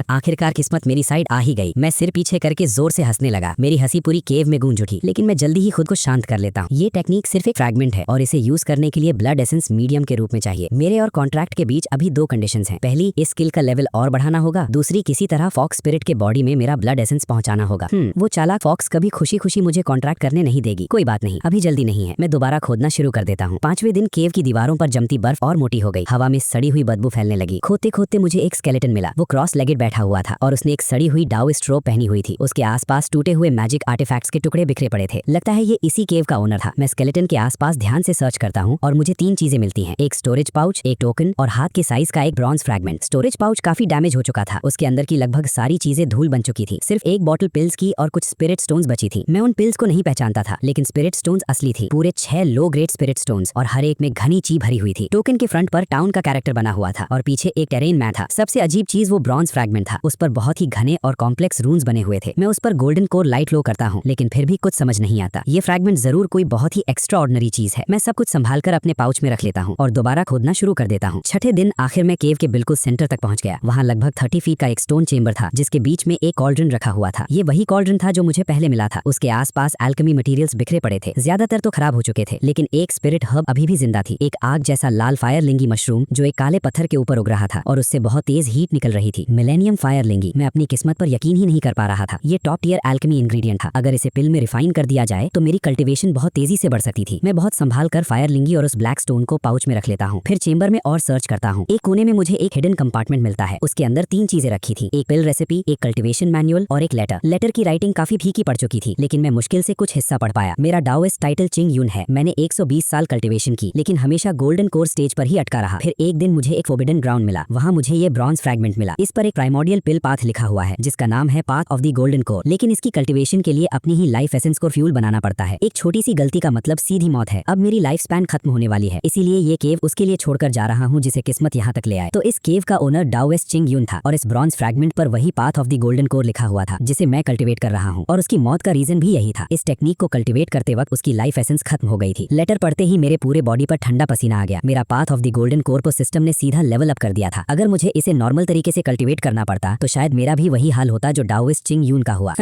आखिरकार किस्मत मेरी साइड आ ही गई। मैं सिर पीछे करके जोर से हंसने लगा। मेरी हंसी पूरी केव में गूंज उठी। लेकिन मैं जल्दी ही खुद को शांत कर लेता हूँ। ये टेक्निक सिर्फ एक फ्रैगमेंट है और इसे यूज करने के लिए ब्लड एसेंस मीडियम के रूप में चाहिए। मेरे और कॉन्ट्रैक्ट के बीच अभी 2 कंडीशंस हैं। पहली, इस स्किल का लेवल और बढ़ाना होगा। दूसरी, किसी तरह फॉक्स स्पिरिट के बॉडी में मेरा ब्लड एसेंस पहुंचाना होगा। वो चालाक फॉक्स कभी खुशी खुशी मुझे कॉन्ट्रैक्ट करने नहीं देगी। कोई बात नहीं, अभी जल्दी नहीं है। मैं दोबारा खोदना शुरू कर देता हूँ। 5वें दिन केव की दीवारों पर जमती बर्फ और मोटी हो गई। हवा में सड़ी हुई बदबू फैलने लगी। खोदते खोदते मुझे एक स्केलेटन मिला। वो क्रॉस लेगेड बैठा हुआ था और उसने एक सड़ी हुई डाओइस्ट रोब पहनी हुई थी। उसके आसपास टूटे हुए मैजिक आर्टिफैक्ट्स के टुकड़े बिखरे पड़े थे। लगता है ये इसी केव का ओनर था। मैं स्केलेटन के आसपास ध्यान से सर्च करता हूँ और मुझे 3 चीजें मिलती हैं। एक स्टोरेज पाउच, एक टोकन और हाथ के साइज का एक ब्रॉन्ज फ्रैगमेंट। स्टोरेज पाउच काफी डैमेज हो चुका था। उसके अंदर की लगभग सारी चीजें धूल बन चुकी थी। सिर्फ एक बॉटल पिल्स की और कुछ स्पिरिट स्टोन्स बची थी। मैं उन पिल्स को नहीं पहचानता था, लेकिन स्पिरिट स्टोन्स असली थी। पूरे 6 लो ग्रेड स्पिरिट स्टोन्स और हर एक में घनी ची भरी हुई थी। टोकन के फ्रंट पर टाउन का कैरेक्टर बना हुआ था और पीछे एक टेरेन मैप था। सबसे अजीब चीज वो ब्रॉन्ज फ्रैगमेंट था। उस पर बहुत ही घने और कॉम्प्लेक्स रून्स बने हुए थे। मैं उस पर गोल्डन कोर लाइट फ्लो करता हूँ, लेकिन फिर भी कुछ समझ नहीं आता। ये फ्रैगमेंट जरूर कोई बहुत ही एक्स्ट्रा ऑर्डिनरी चीज है। मैं सब कुछ संभाल कर अपने पाउच में रख लेता हूँ और दोबारा खोदना शुरू कर देता हूँ। 6ठे दिन आखिर में केव के बिल्कुल सेंटर तक पहुंच गया। वहाँ लगभग 30 फीट का एक स्टोन चेंबर था, जिसके बीच में एक कॉल्ड्रन रखा हुआ था। ये वही कॉल्ड्रन था जो मुझे पहले मिला था। उसके आसपास एल्केमी मटेरियल्स बिखरे पड़े थे। ज्यादातर तो खराब हो चुके थे, लेकिन एक स्पिरिट हर्ब अभी भी जिंदा थी। एक आग जैसा लाल फायर लिंगी मशरूम जो एक काले पत्थर के ऊपर उग रहा था और उससे बहुत तेज हीट निकल रही थी। मिलेनियम फायर लिंगी। मैं अपनी किस्मत पर यकीन ही नहीं कर पा रहा था। ये टॉप टियर एल्केमी इंग्रेडिएंट था। अगर इसे पिल में रिफाइन कर दिया जाए तो मेरी कल्टीवेशन बहुत तेजी से बढ़ सकती थी। मैं बहुत संभाल कर फायर लिंगी और उस ब्लैक स्टोन को पाउच में रख लेता हूँ। फिर चेंबर में और सर्च करता हूँ। एक कोने में मुझे एक हिडन कंपार्टमेंट मिलता है। उसके अंदर 3 चीजें रखी थी। एक पिल रेसिपी, एक कल्टीवेशन मैनुअल और एक लेटर। लेटर की राइटिंग काफी फीकी पड़ चुकी थी, लेकिन मैं मुश्किल से कुछ हिस्सा पढ़ पाया। मेरा डाओइस्ट टाइटल चिंग यून है। मैंने 120 साल कल्टीवेशन की, लेकिन हमेशा गोल्डन कोर स्टेज पर ही अटका रहा। फिर एक दिन मुझे एक फोरबिडन ग्राउंड मिला। वहाँ मुझे ये ब्रॉन्ज फ्रैगमेंट मिला। इस पर एक प्राइमोर्डियल पिल पाथ लिखा हुआ है, जिसका नाम है path of the golden core. लेकिन इसकी कल्टीवेशन के लिए अपनी ही लाइफ एसेंस को फ्यूल बनाना पड़ता है। एक छोटी सी गलती का मतलब सीधी मौत है। अब मेरी लाइफ स्पैन खत्म होने वाली है, इसीलिए ये केव उसके लिए छोड़कर जा रहा हूँ जिसे किस्मत यहाँ तक ले आए। तो इस केव का ओनर डाओइस्ट चिंग यून था और इस ब्रॉन्ज फ्रैगमेंट पर वही path of the golden core लिखा हुआ था, जिसे मैं कल्टीवेट कर रहा हूँ। और उसकी मौत का रीजन भी यही था। इस टेक्निक को कल्टीवेट करते वक्त उसकी लाइफ एसेंस खत्म हो गई थी। लेटर पढ़ते ही मेरे पूरे बॉडी पर ठंडा पसीना आ गया। मेरा path of the golden core को सिस्टम ने सीधा लेवल अप कर दिया था। अगर मुझे इसे नॉर्मल तरीके से कल्टीवेट करना पड़ता तो शायद मेरा भी वही हाल होता जो डाओइस्ट चिंग यून का हुआ।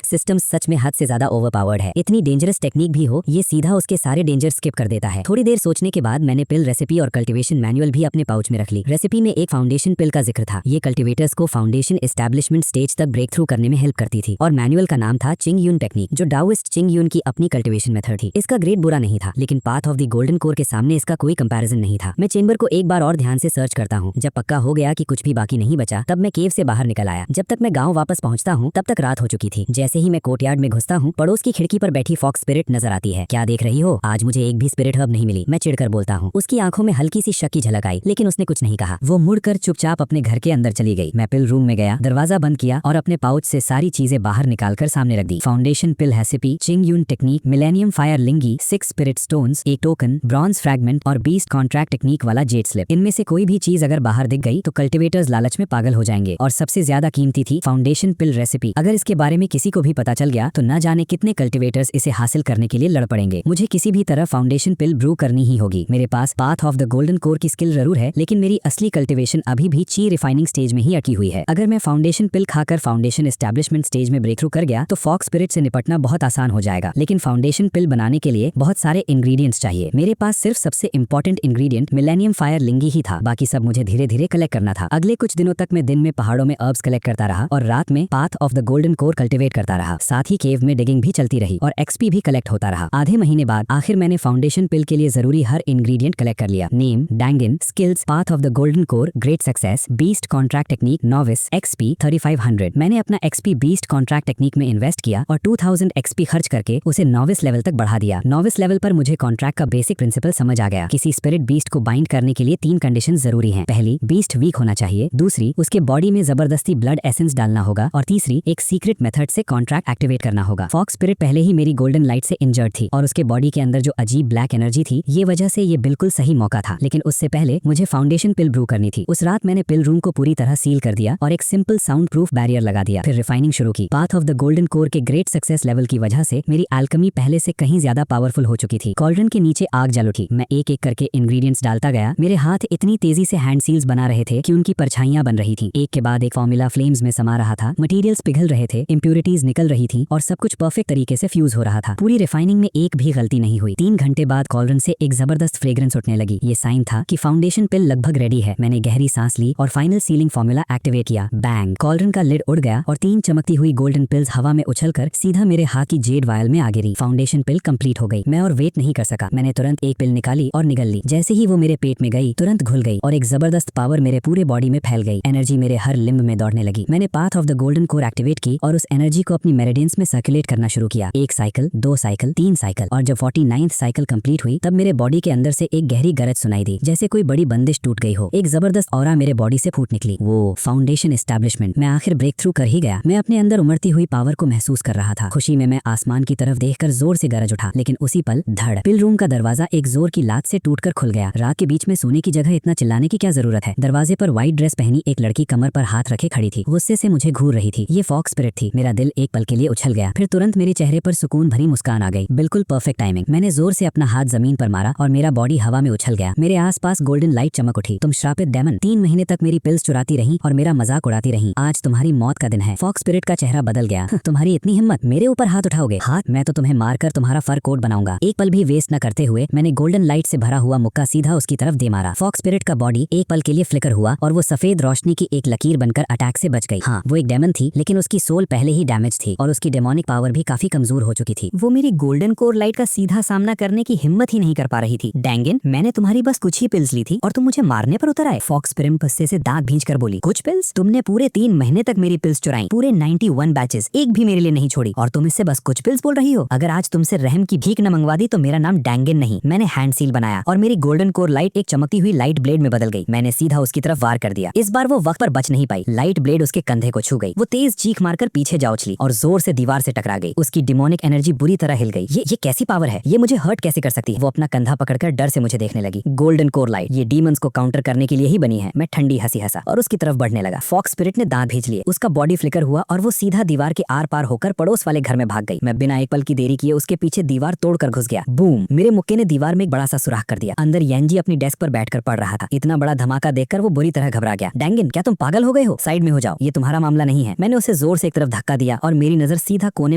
सिस्टम सच में हद से ज्यादा ओवरपावर्ड है। इतनी डेंजरस टेक्निक भी हो, ये सीधा उसके सारे डेंजर स्किप कर देता है। थोड़ी देर सोचने के बाद मैंने पिल रेसिपी और कल्टीवेशन मैनुअल भी अपने पाउच में रख ली। रेसिपी में एक फाउंडेशन पिल का जिक्र था। ये कल्टीवेटर्स को फाउंडेशन एस्टैब्लिशमेंट स्टेज तक ब्रेक थ्रू करने में हेल्प करती थी। और मैनुअल का नाम था चिंग यून टेक्निक, जो डाओइस्ट चिंग यून की अपनी कल्टीवेशन मेथड थी। इसका ग्रेड बुरा नहीं था, लेकिन path of the golden core के सामने इसका कोई कंपैरिजन नहीं था। मैं चेंबर को एक बार और ध्यान से सर्च करता हूँ। जब पक्का हो गया कि कुछ भी बाकी नहीं बचा, तब मैं केव से बाहर निकल आया। जब तक मैं गाँव वापस पहुँचता हूँ तब तक रात हो चुकी थी। जैसे ही मैं कोर्टयार्ड में घुसता हूँ, पड़ोस की खिड़की पर बैठी फॉक्स स्पिरिट नजर आती है। क्या देख रही हो? आज मुझे एक भी स्पिरिट हर्ब नहीं मिली। मैं चिढ़कर बोलता हूँ। उसकी आंखों में हल्की सी शक की झलक आई, लेकिन उसने कुछ नहीं कहा। वो मुड़कर चुपचाप अपने घर के अंदर चली गई। मैं पिल रूम में गया, दरवाजा बंद किया और अपने पाउच से सारी चीजें बाहर निकालकर सामने रख दी। फाउंडेशन पिल recipe, Ching Yun technique, millennium fire लिंगी, 6 स्पिरिट स्टोन्स, एक टोकन, ब्रॉन्ज फ्रैगमेंट और बीस्ट कॉन्ट्रैक्ट टेक्निक वाला जेट स्लिप। इनमें से कोई भी चीज अगर बाहर दिख गई तो कल्टीवेटर्स लालच में पागल हो जाएंगे। और सबसे ज्यादा कीमती थी फाउंडेशन पिल रेसिपी। अगर इसके बारे में किसी को भी पता चल गया तो न जाने कितने कल्टीवेटर्स इसे हासिल करने के लिए लड़ पड़ेंगे। मुझे किसी भी तरह फाउंडेशन पिल ब्रू करनी ही होगी। मेरे पास path of the golden core की स्किल जरूर है, लेकिन मेरी असली कल्टीवेशन अभी भी ची रिफाइनिंग स्टेज में ही अटकी हुई है। अगर मैं फाउंडेशन पिल खाकर फाउंडेशन एस्टैब्लिशमेंट स्टेज में ब्रेक कर गया तो फॉक्स स्पिरिट से निपटना बहुत आसान हो जाएगा। लेकिन फाउंडेशन पिल बनाने के लिए बहुत सारे इंग्रेडिएंट्स चाहिए। चाहिए। मेरे पास सिर्फ सबसे इम्पोर्टेंट इंग्रेडिएंट मिलेनियम फायर लिंगी ही था, बाकी सब मुझे धीरे धीरे कलेक्ट करना था। अगले कुछ दिनों तक मैं दिन में पहाड़ों में हर्ब्स कलेक्ट करता रहा और रात में path of the golden core cultivate करता रहा। साथ ही केव में डिगिंग भी चलती रही और एक्सपी भी कलेक्ट होता रहा। आधे महीने बाद आखिर मैंने फाउंडेशन पिल के लिए जरूरी हर इंग्रेडिएंट कलेक्ट कर लिया। Name, Dangan, skills, path of the golden core, great success, beast contract technique, novice, XP 3500। मैंने अपना एक्सपी बीस्ट कॉन्ट्रैक्ट टेक्निक में इन्वेस्ट किया और 2000 एक्सपी खर्च करके उसे नॉविस लेवल तक बढ़ा दिया। नॉविस लेवल पर मुझे कॉन्ट्रैक्ट का बेसिक प्रिंसिपल समझ आ गया। किसी स्पिरिट बीस्ट को बाइंड करने के लिए 3 कंडीशन जरूरी हैं। पहली, बीस्ट वीक होना चाहिए। दूसरी, उसके बॉडी में जबरदस्ती ब्लड एसेंस डालना होगा। और तीसरी, एक सीक्रेट मेथड से कॉन्ट्रैक्ट एक्टिवेट करना होगा। फॉक्स स्पिरिट पहले ही मेरी गोल्डन लाइट से इंजर्ड थी और उसके बॉडी के अंदर जो अजीब ब्लैक एनर्जी थी, ये वजह से ये बिल्कुल सही मौका था। लेकिन उससे पहले मुझे फाउंडेशन पिल ब्रू करनी थी। उस रात मैंने पिल रूम को पूरी तरह सील कर दिया और एक सिंपल साउंड प्रूफ बैरियर लगा दिया। फिर रिफाइनिंग शुरू की। Path of the golden core के ग्रेट सक्सेस लेवल की वजह से मेरी एल्केमी पहले से कहीं ज्यादा पावरफुल हो चुकी थी। कॉल्ड्रन के नीचे आग जल उठी। मैं एक एक करके इंग्रेडिएंट्स डालता गया। मेरे हाथ इतनी तेजी से हैंड सील्स बना रहे थे कि उनकी परछाइयां बन रही थी। एक के बाद एक फॉर्मूला फ्लेम्स में समा रहा था। मटेरियल्स पिघल रहे थे, इंप्यूरिटीज निकल रही थी और सब कुछ परफेक्ट तरीके से फ्यूज हो रहा था। पूरी रिफाइनिंग में एक भी गलती नहीं हुई। 3 घंटे बाद कॉल्ड्रन से एक जबरदस्त फ्रेग्रेंस उठने लगी। ये साइन था कि फाउंडेशन पिल लगभग रेडी है। मैंने गहरी सांस ली और फाइनल सीलिंग फॉर्मूला एक्टिवेट किया। बैंग! कॉल्ड्रन का लिड उड़ गया और 3 चमकती हुई गोल्डन पिल्स हवा में उछलकर सीधा मेरे हाथ की जेड वायल में आ गिरी। फाउंडेशन पिल कंप्लीट हो गई। मैं और वेट नहीं कर सका। मैंने तुरंत एक पिल निकाली और निगल ली। जैसे ही वो मेरे पेट में गई, तुरंत घुल गई और एक जबरदस्त पावर मेरे पूरे बॉडी में फैल गई। एनर्जी मेरे हर लिम्ब में दौड़ने लगी। मैंने path of the golden core activate की और उस एनर्जी को अपनी मेरिडियंस में सर्कुलेट करना शुरू किया। 1 साइकिल, 2 साइकिल, 3 साइकिल और जब 49th साइकिल कंप्लीट हुई, तब मेरे बॉडी के अंदर से एक गहरी गरज सुनाई दी, जैसे कोई बड़ी बंदिश टूट गई हो। एक जबरदस्त ऑरा मेरे बॉडी से फूट निकली। वो फाउंडेशन एस्टैब्लिशमेंट। मैं आखिर ब्रेक थ्रू कर ही गया। मैं अपने अंदर उमड़ती हुई पावर को महसूस कर रहा था। खुशी में मैं आसमान की तरफ देखकर जोर से गरज उठा, लेकिन उसी पल धड़! पिल रूम का दरवाजा एक जोर की लात से टूटकर खुल गया। रात के बीच में सोने की जगह इतना चिल्लाने की क्या जरूरत है। दरवाजे पर व्हाइट ड्रेस पहनी एक लड़की कमर पर हाथ रखे खड़ी थी। गुस्से से मुझे घूर रही थी। ये फॉक्स स्पिरिट थी। मेरा दिल एक पल के लिए उछल गया, फिर तुरंत मेरे चेहरे पर सुकून भरी मुस्कान आ गई। बिल्कुल परफेक्ट टाइमिंग। मैंने जोर से अपना हाथ जमीन पर मारा और मेरा बॉडी हवा में उछल गया। मेरे आसपास गोल्डन लाइट चमक उठी। तुम श्रापित डेमन, 3 महीने तक मेरी पिल्स चुराती रही और मेरा मजाक उड़ाती रही। आज तुम्हारी मौत का दिन है। फॉक्स स्पिरिट का चेहरा बदल गया। तुम्हारी इतनी हिम्मत, मेरे ऊपर हाथ उठाओगे? हाथ? मैं तो तुम्हें मारकर तुम्हारा फर कोट बनाऊंगा। एक पल भी वेस्ट न करते हुए मैंने गोल्डन लाइट से भरा हुआ मुक्का सीधा उसकी तरफ दे मारा। फॉक्स स्पिरिट का बॉडी एक पल के लिए फ्लिकर हुआ और वो सफेद रोशनी की एक लकीर बनकर अटैक से बच गई। हाँ, वो एक डेमन थी, लेकिन उसकी सोल पहले ही डैमेज थी और उसकी डेमोनिक पावर भी काफी कमजोर हो चुकी थी। वो मेरी गोल्डन कोर लाइट का सीधा सामना करने की हिम्मत ही नहीं कर पा रही थी। डैंगिन, मैंने तुम्हारी बस कुछ ही पिल्स ली थी और तुम मुझे मारने पर उतर आए। फॉक्स स्पिरिट गुस्से से दांत भींचकर बोली, कुछ पिल्स? तुमने पूरे 3 महीने तक मेरी पिल्स चुराई। पूरे 91 बैचेस, एक भी मेरे लिए नहीं छोड़ी और तुम इससे बस कुछ पिल्स बोल रही हो। अगर आज तुमसे रहम की भीख न मंगवा दी तो मेरा नाम डैंगिन नहीं। मैंने हैंड सील बनाया और मेरी गोल्डन कोर लाइट एक चमकती हुई लाइट ब्लेड में बदल गई। मैंने सीधा उसकी तरफ वार कर दिया। इस बार वो वक्त पर बच नहीं पाई। लाइट ब्लेड उसके कंधे को छू गई। वो तेज चीख मारकर पीछे जा उछली और जोर से दीवार से टकरा गई। उसकी डिमोनिक एनर्जी बुरी तरह हिल गई। ये कैसी पावर है? ये मुझे हर्ट कैसे कर सकती है? वो अपना कंधा पकड़कर डर से मुझे देखने लगी। गोल्डन कोर लाइट ये डीमंस को काउंटर करने के लिए ही बनी है। मैं ठंडी हंसी हंसा और उसकी तरफ बढ़ने लगा। फॉक्स स्पिरिट ने दांत भींच लिए। उसका बॉडी फ्लिकर हुआ और वो सीधा दीवार के आर पार होकर पड़ोस वाले घर में भाग गई। मैं बिना एक पल की देरी किए उसके पीछे दीवार तोड़कर घुस गया। बूम! मेरे मुक्के ने दीवार में एक बड़ा सा सुराख कर दिया। अंदर येंजी अपनी डेस्क पर बैठकर पढ़ रहा था। इतना बड़ा धमाका देखकर वो बुरी तरह घबरा गया। डैंगिन, क्या तुम पागल हो गए हो? साइड में हो जाओ, ये तुम्हारा मामला नहीं है। मैंने उसे जोर से एक तरफ धक्का दिया और मेरी नजर सीधा कोने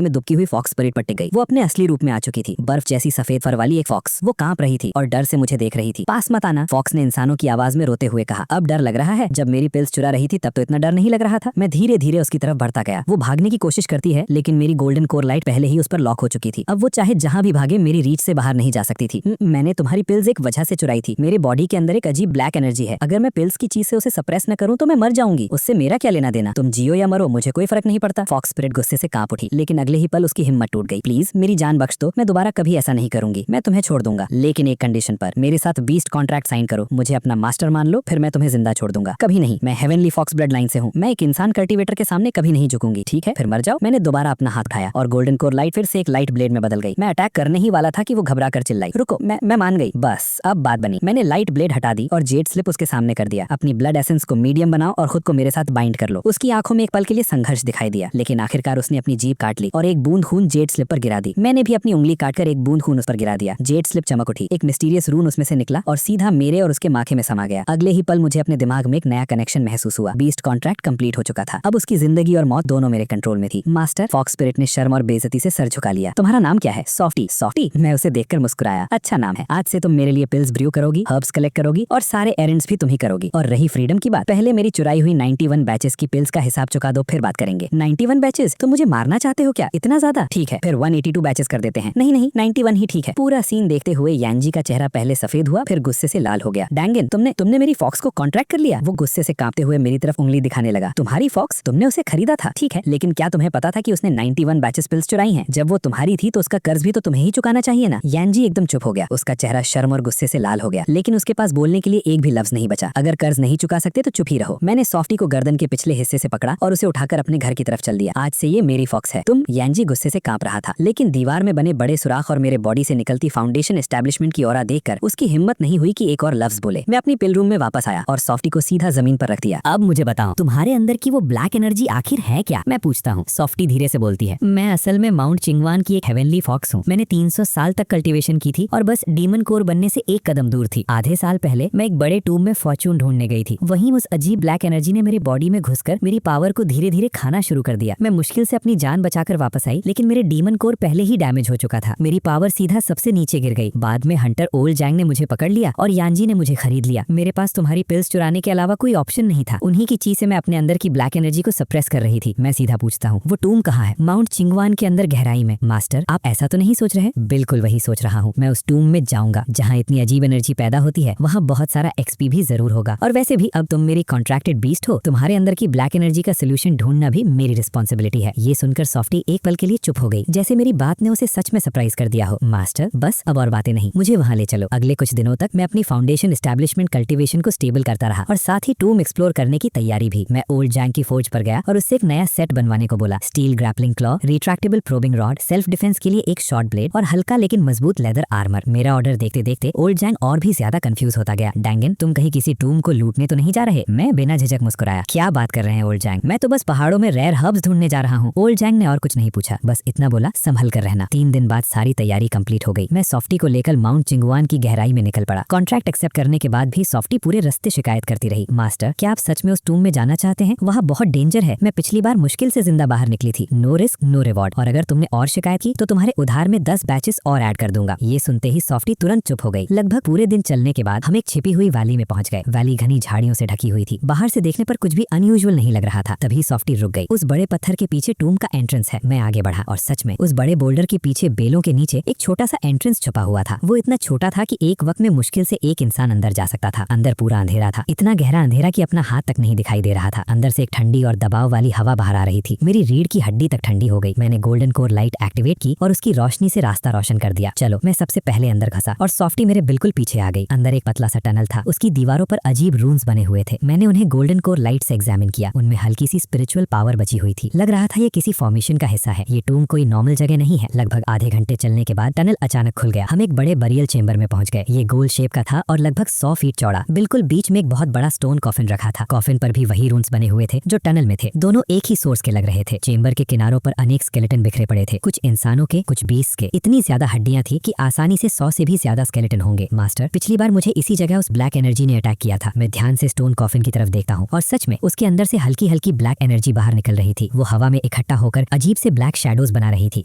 में दुबकी हुई फॉक्स स्पिरिट पर टिक गई। वो अपने असली रूप में आ चुकी थी। बर्फ जैसी सफेद फर वाली एक फॉक्स। वो कांप रही थी और डर से मुझे देख रही थी। पास मत आना, फॉक्स ने इंसानों की आवाज में रोते हुए कहा। अब डर लग रहा है? जब मेरी पिल्स चुरा रही थी तब तो इतना डर नहीं लग रहा था। मैं धीरे धीरे उसकी तरफ बढ़ता गया। वो भागने की कोशिश करती है, लेकिन मेरी गोल्डन कोर लाइट पहले ही उस पर लॉक हो चुकी थी। अब वो चाहे जहां भी भागे मेरी रीच से बाहर नहीं जा सकती थी। मैंने तुम्हारी पिल्स एक वजह से चुराई थी। मेरे बॉडी के अंदर एक अजीब ब्लैक एनर्जी है। अगर मैं पिल्स की चीज से उसे सप्रेस न करूं तो मैं मर जाऊंगी। उससे मेरा क्या लेना देना? तुम जियो या मरो, मुझे कोई फर्क नहीं पड़ता। फॉक्स स्पिरिट गुस्से से कांप उठी, लेकिन अगले ही पल उसकी हिम्मत टूट गई। प्लीज मेरी जान बख्श दो, मैं दोबारा कभी ऐसा नहीं करूंगी। मैं तुम्हें छोड़ दूंगा, लेकिन एक कंडीशन पर। मेरे साथ बीस्ट कॉन्ट्रैक्ट साइन करो। मुझे अपना मास्टर मान लो, फिर मैं तुम्हें जिंदा छोड़ दूंगा। कभी नहीं। मैं हेवनली फॉक्स ब्लड लाइन से हूँ। मैं एक इंसान कल्टीवेटर के सामने कभी नहीं झुकूंगी। ठीक है, फिर मर जाओ। मैंने दोबारा अपना हाथ उठाया और गोल्डन कोर लाइट फिर से एक लाइट ब्लेड में बदल गई। मैं अटैक करने ही वाला था कि वो घबरा कर चिल्लाई, रुको। मैं मान गई। बस अब बात बनी। मैंने लाइट ब्लेड हटा दी और जेड स्लिप उसके सामने कर दिया। अपनी ब्लड एसेंस को मीडियम बनाओ और खुद को मेरे साथ बाइंड कर लो। उसकी आंखों में एक पल के लिए संघर्ष दिखाई दिया, लेकिन आखिरकार उसने अपनी जीभ काट ली और एक बूंद खून जेड स्लिप पर गिरा दी। मैंने भी अपनी उंगली काटकर एक बूंद खून उस पर गिरा दिया। जेड स्लिप चमक उठी। एक मिस्टीरियस रून उसमें से निकला और सीधा मेरे और उसके माथे में समा गया। अगले ही पल मुझे अपने दिमाग में एक नया कनेक्शन महसूस हुआ। बीस्ट कॉन्ट्रैक्ट कंप्लीट हो चुका था। अब उसकी जिंदगी और मौत दोनों मेरे कंट्रोल में थी। मास्टर, फॉक्स स्पिरिट ने शर्म और बेइज्जती से सर झुका लिया। तुम्हारा नाम क्या है? सॉफ्टी। सॉफ्टी? मैं उसे देखकर मुस्कुराया। मुस्कुराया। अच्छा नाम है। आज से तुम मेरे लिए पिल्स ब्रू करोगी, हर्ब्स कलेक्ट करोगी और सारे एरेंड्स भी तुम ही करोगी। और रही फ्रीडम की बात, पहले मेरी चुराई हुई 91 बैचेस की पिल्स का हिसाब चुका दो, फिर बात करेंगे। 91 बैचेस? तुम मुझे मारना चाहते हो क्या? इतना ज्यादा? ठीक है, फिर 182 बैचेस कर देते हैं। नहीं नहीं, 91 ही ठीक है। पूरा सीन देखते हुए यांजी का चेहरा पहले सफेद हुआ, फिर गुस्से से लाल हो गया। डैंगन, तुमने मेरी फॉक्स को कॉन्ट्रैक्ट कर लिया? वो गुस्से से कांपते हुए मेरी तरफ उंगली दिखाने लगा। तुम्हारी फॉक्स? तुमने उसे खरीदा था, ठीक है, लेकिन क्या तुम्हें पता था कि उसने 91 बैचेस पिल्स चुराई हैं? जब वो तुम्हारी थी तो उसका कर्ज भी तो तुम्हें ही चुकाना चाहिए ना। यांजी एकदम चुप हो गया। उसका चेहरा शर्म और गुस्से से लाल हो गया, लेकिन उसके पास बोलने के लिए एक भी लफ्ज नहीं बचा। अगर कर्ज नहीं चुका सकते तो चुप ही रहो। मैंने सॉफ्टी को गर्दन के पिछले हिस्से से पकड़ा और उसे उठाकर अपने घर की तरफ चल दिया। आज से ये मेरी फॉक्स है। तुम? यांजी गुस्से से कांप रहा था, लेकिन दीवार में बने बड़े सुराख और मेरे बॉडी से निकलती फाउंडेशन एस्टैब्लिशमेंट की ऑरा देखकर उसकी हिम्मत नहीं हुई कि एक और लफ्ज बोले। मैं अपनी पिल रूम में वापस आया और सॉफ्टी को सीधा जमीन पर रख दिया। अब मुझे बताओ, तुम्हारे अंदर की वो ब्लैक एनर्जी आखिर है क्या? मैं पूछता हूँ। सॉफ्टी धीरे से बोलती है, मैं असल में माउंट चिंगवान की एक हेवनली फॉक्स हूँ। मैंने 300 साल तक कल्टीवेशन की थी और बस डीमन कोर बनने से एक कदम दूर थी। आधे साल पहले मैं एक बड़े टूब में फॉर्चून ढूंढने गई थी। वहीं उस अजीब ब्लैक एनर्जी ने मेरी बॉडी में घुसकर मेरी पावर को धीरे धीरे खाना शुरू कर दिया। मैं मुश्किल से अपनी जान बचाकर वापस आई, लेकिन मेरे डीमन कोर पहले ही डैमेज हो चुका था। मेरी पावर सीधा सबसे नीचे गिर गई। बाद में हंटर ओल्ड जैंग ने मुझे पकड़ लिया और यांजी ने मुझे खरीद लिया। मेरे पास तुम्हारी पिल्स चुराने के अलावा कोई ऑप्शन नहीं था। उन्हीं की चीज से मैं अपने अंदर की ब्लैक एनर्जी को सप्रेस कर रही थी। मैं सीधा पूछता हूँ, वो टूम कहाँ है? माउंट चिंगवान के अंदर गहराई में। मास्टर, आप ऐसा तो नहीं सोच रहे? बिल्कुल वही सोच रहा हूँ। मैं उस टूम में जाऊंगा जहाँ इतनी अजीब एनर्जी पैदा होती है। वहाँ बहुत सारा एक्सपी भी जरूर होगा। और वैसे भी अब तुम मेरी कॉन्ट्रैक्टेड बीस्ट हो। तुम्हारे अंदर की ब्लैक एनर्जी का सोल्यूशन ढूंढना भी मेरी रिस्पॉन्सिबिलिटी है। ये सुनकर सॉफ्टी एक पल के लिए चुप हो गई, जैसे मेरी बात ने उसे सच में सरप्राइज कर दिया हो। मास्टर, बस अब और बातें नहीं, मुझे वहाँ ले चलो। अगले कुछ दिनों तक मैं अपनी फाउंडेशन एस्टैब्लिशमेंट कल्टीवेशन को स्टेबल करता रहा और साथ ही टूम एक्सप्लोर करने की तैयारी भी। मैं ओल्ड जैंग की फोर्ज पर गया और उससे एक नया सेट बनवाने को बोला। Steel grappling claw, retractable probing rod, self defence के लिए एक शॉर्ट ब्लेड और हल्का लेकिन मजबूत लेदर आर्मर। मेरा ऑर्डर देखते देखते ओल्ड जैंग और भी ज्यादा कंफ्यूज होता गया। डैंगन, तुम कहीं किसी टूम को लूटने तो नहीं जा रहे? मैं बिना झिझक मुस्कुराया। क्या बात कर रहे हैं ओल्ड जैंग? मैं तो बस पहाड़ों में रेयर हर्ब्स ढूंढने जा रहा हूँ। ओल्ड जैंग ने और कुछ नहीं पूछा, बस इतना बोला, संभल कर रहना। 3 दिन बाद सारी तैयारी कंप्लीट हो गई। मैं सॉफ्टी को लेकर माउंट चिंगवान की गहराई में निकल पड़ा। कॉन्ट्रैक्ट एक्सेप्ट करने के बाद भी सॉफ्टी पूरे रास्ते शिकायत करती रही। मास्टर, क्या आप सच में उस टूम में जाना चाहते हैं? वहाँ बहुत डेंजर है। मैं पिछली बार मुश्किल से जिंदा बाहर निकली थी। नो रिस्क नो रिवॉर्ड, और अगर तुमने और शिकायत की तो तुम्हारे उधार में 10 बैचेस और ऐड कर दूंगा। ये सुनते ही सॉफ्टी तुरंत चुप हो गई। लगभग पूरे दिन चलने के बाद हम एक छिपी हुई वैली में पहुंच गए। वैली घनी झाड़ियों से ढकी हुई थी। बाहर से देखने पर कुछ भी अनयूजुअल नहीं लग रहा था। तभी सॉफ्टी रुक गई। उस बड़े पत्थर के पीछे टूम का एंट्रेंस है। मैं आगे बढ़ा और सच में उस बड़े बोल्डर के पीछे बेलों के नीचे एक छोटा सा एंट्रेंस छुपा हुआ था। वो इतना छोटा था कि एक वक्त में मुश्किल से एक इंसान अंदर जा सकता था। अंदर पूरा अंधेरा था, इतना गहरा अंधेरा कि अपना हाथ तक नहीं दिखाई दे रहा था। अंदर से एक ठंडी और दबाव वाली हवा बाहर आ रही थी। मेरी रीढ़ की हड्डी तक ठंडी हो गई। मैंने गोल्डन कोर लाइट एक्टिवेट की और उसकी रोशनी से रास्ता रोशन कर दिया। चलो, मैं सबसे पहले अंदर घसा और सॉफ्टी मेरे बिल्कुल पीछे आ गई। अंदर एक पतला सा टनल था। उसकी दीवारों पर अजीब रून्स बने हुए थे। मैंने उन्हें गोल्डन कोर लाइट से एग्जामिन किया। उनमें हल्की सी स्पिरिचुअल पावर बची हुई थी। लग रहा था ये किसी फॉर्मेशन का हिस्सा है। ये टूम कोई नॉर्मल जगह नहीं है। लगभग आधे घंटे चलने के बाद टनल अचानक खुल गया। हम एक बड़े बरियल चेंबर में पहुंच गए। ये गोल शेप का था और लगभग 100 फीट चौड़ा। बिल्कुल बीच में एक बहुत बड़ा स्टोन कॉफिन रखा था। कॉफिन पर भी वही रून्स बने हुए थे जो टनल में थे। दोनों एक ही सोर्स के लग रहे थे। चेंबर के किनारों पर अनेक स्केलेटन बिखरे पड़े थे, कुछ इंसानों के, कुछ बीस्ट के। इतनी ज्यादा हड्डियां थी कि आसानी से 100 से भी ज्यादा स्केलेटन होंगे। मास्टर, पिछली बार मुझे इसी जगह उस ब्लैक एनर्जी ने अटैक किया था। मैं ध्यान से स्टोन कॉफिन की तरफ देखता हूँ और सच में उसके अंदर से हल्की हल्की ब्लैक एनर्जी बाहर निकल रही थी। वो हवा में इकट्ठा होकर अजीब से ब्लैक शैडोज बना रही थी।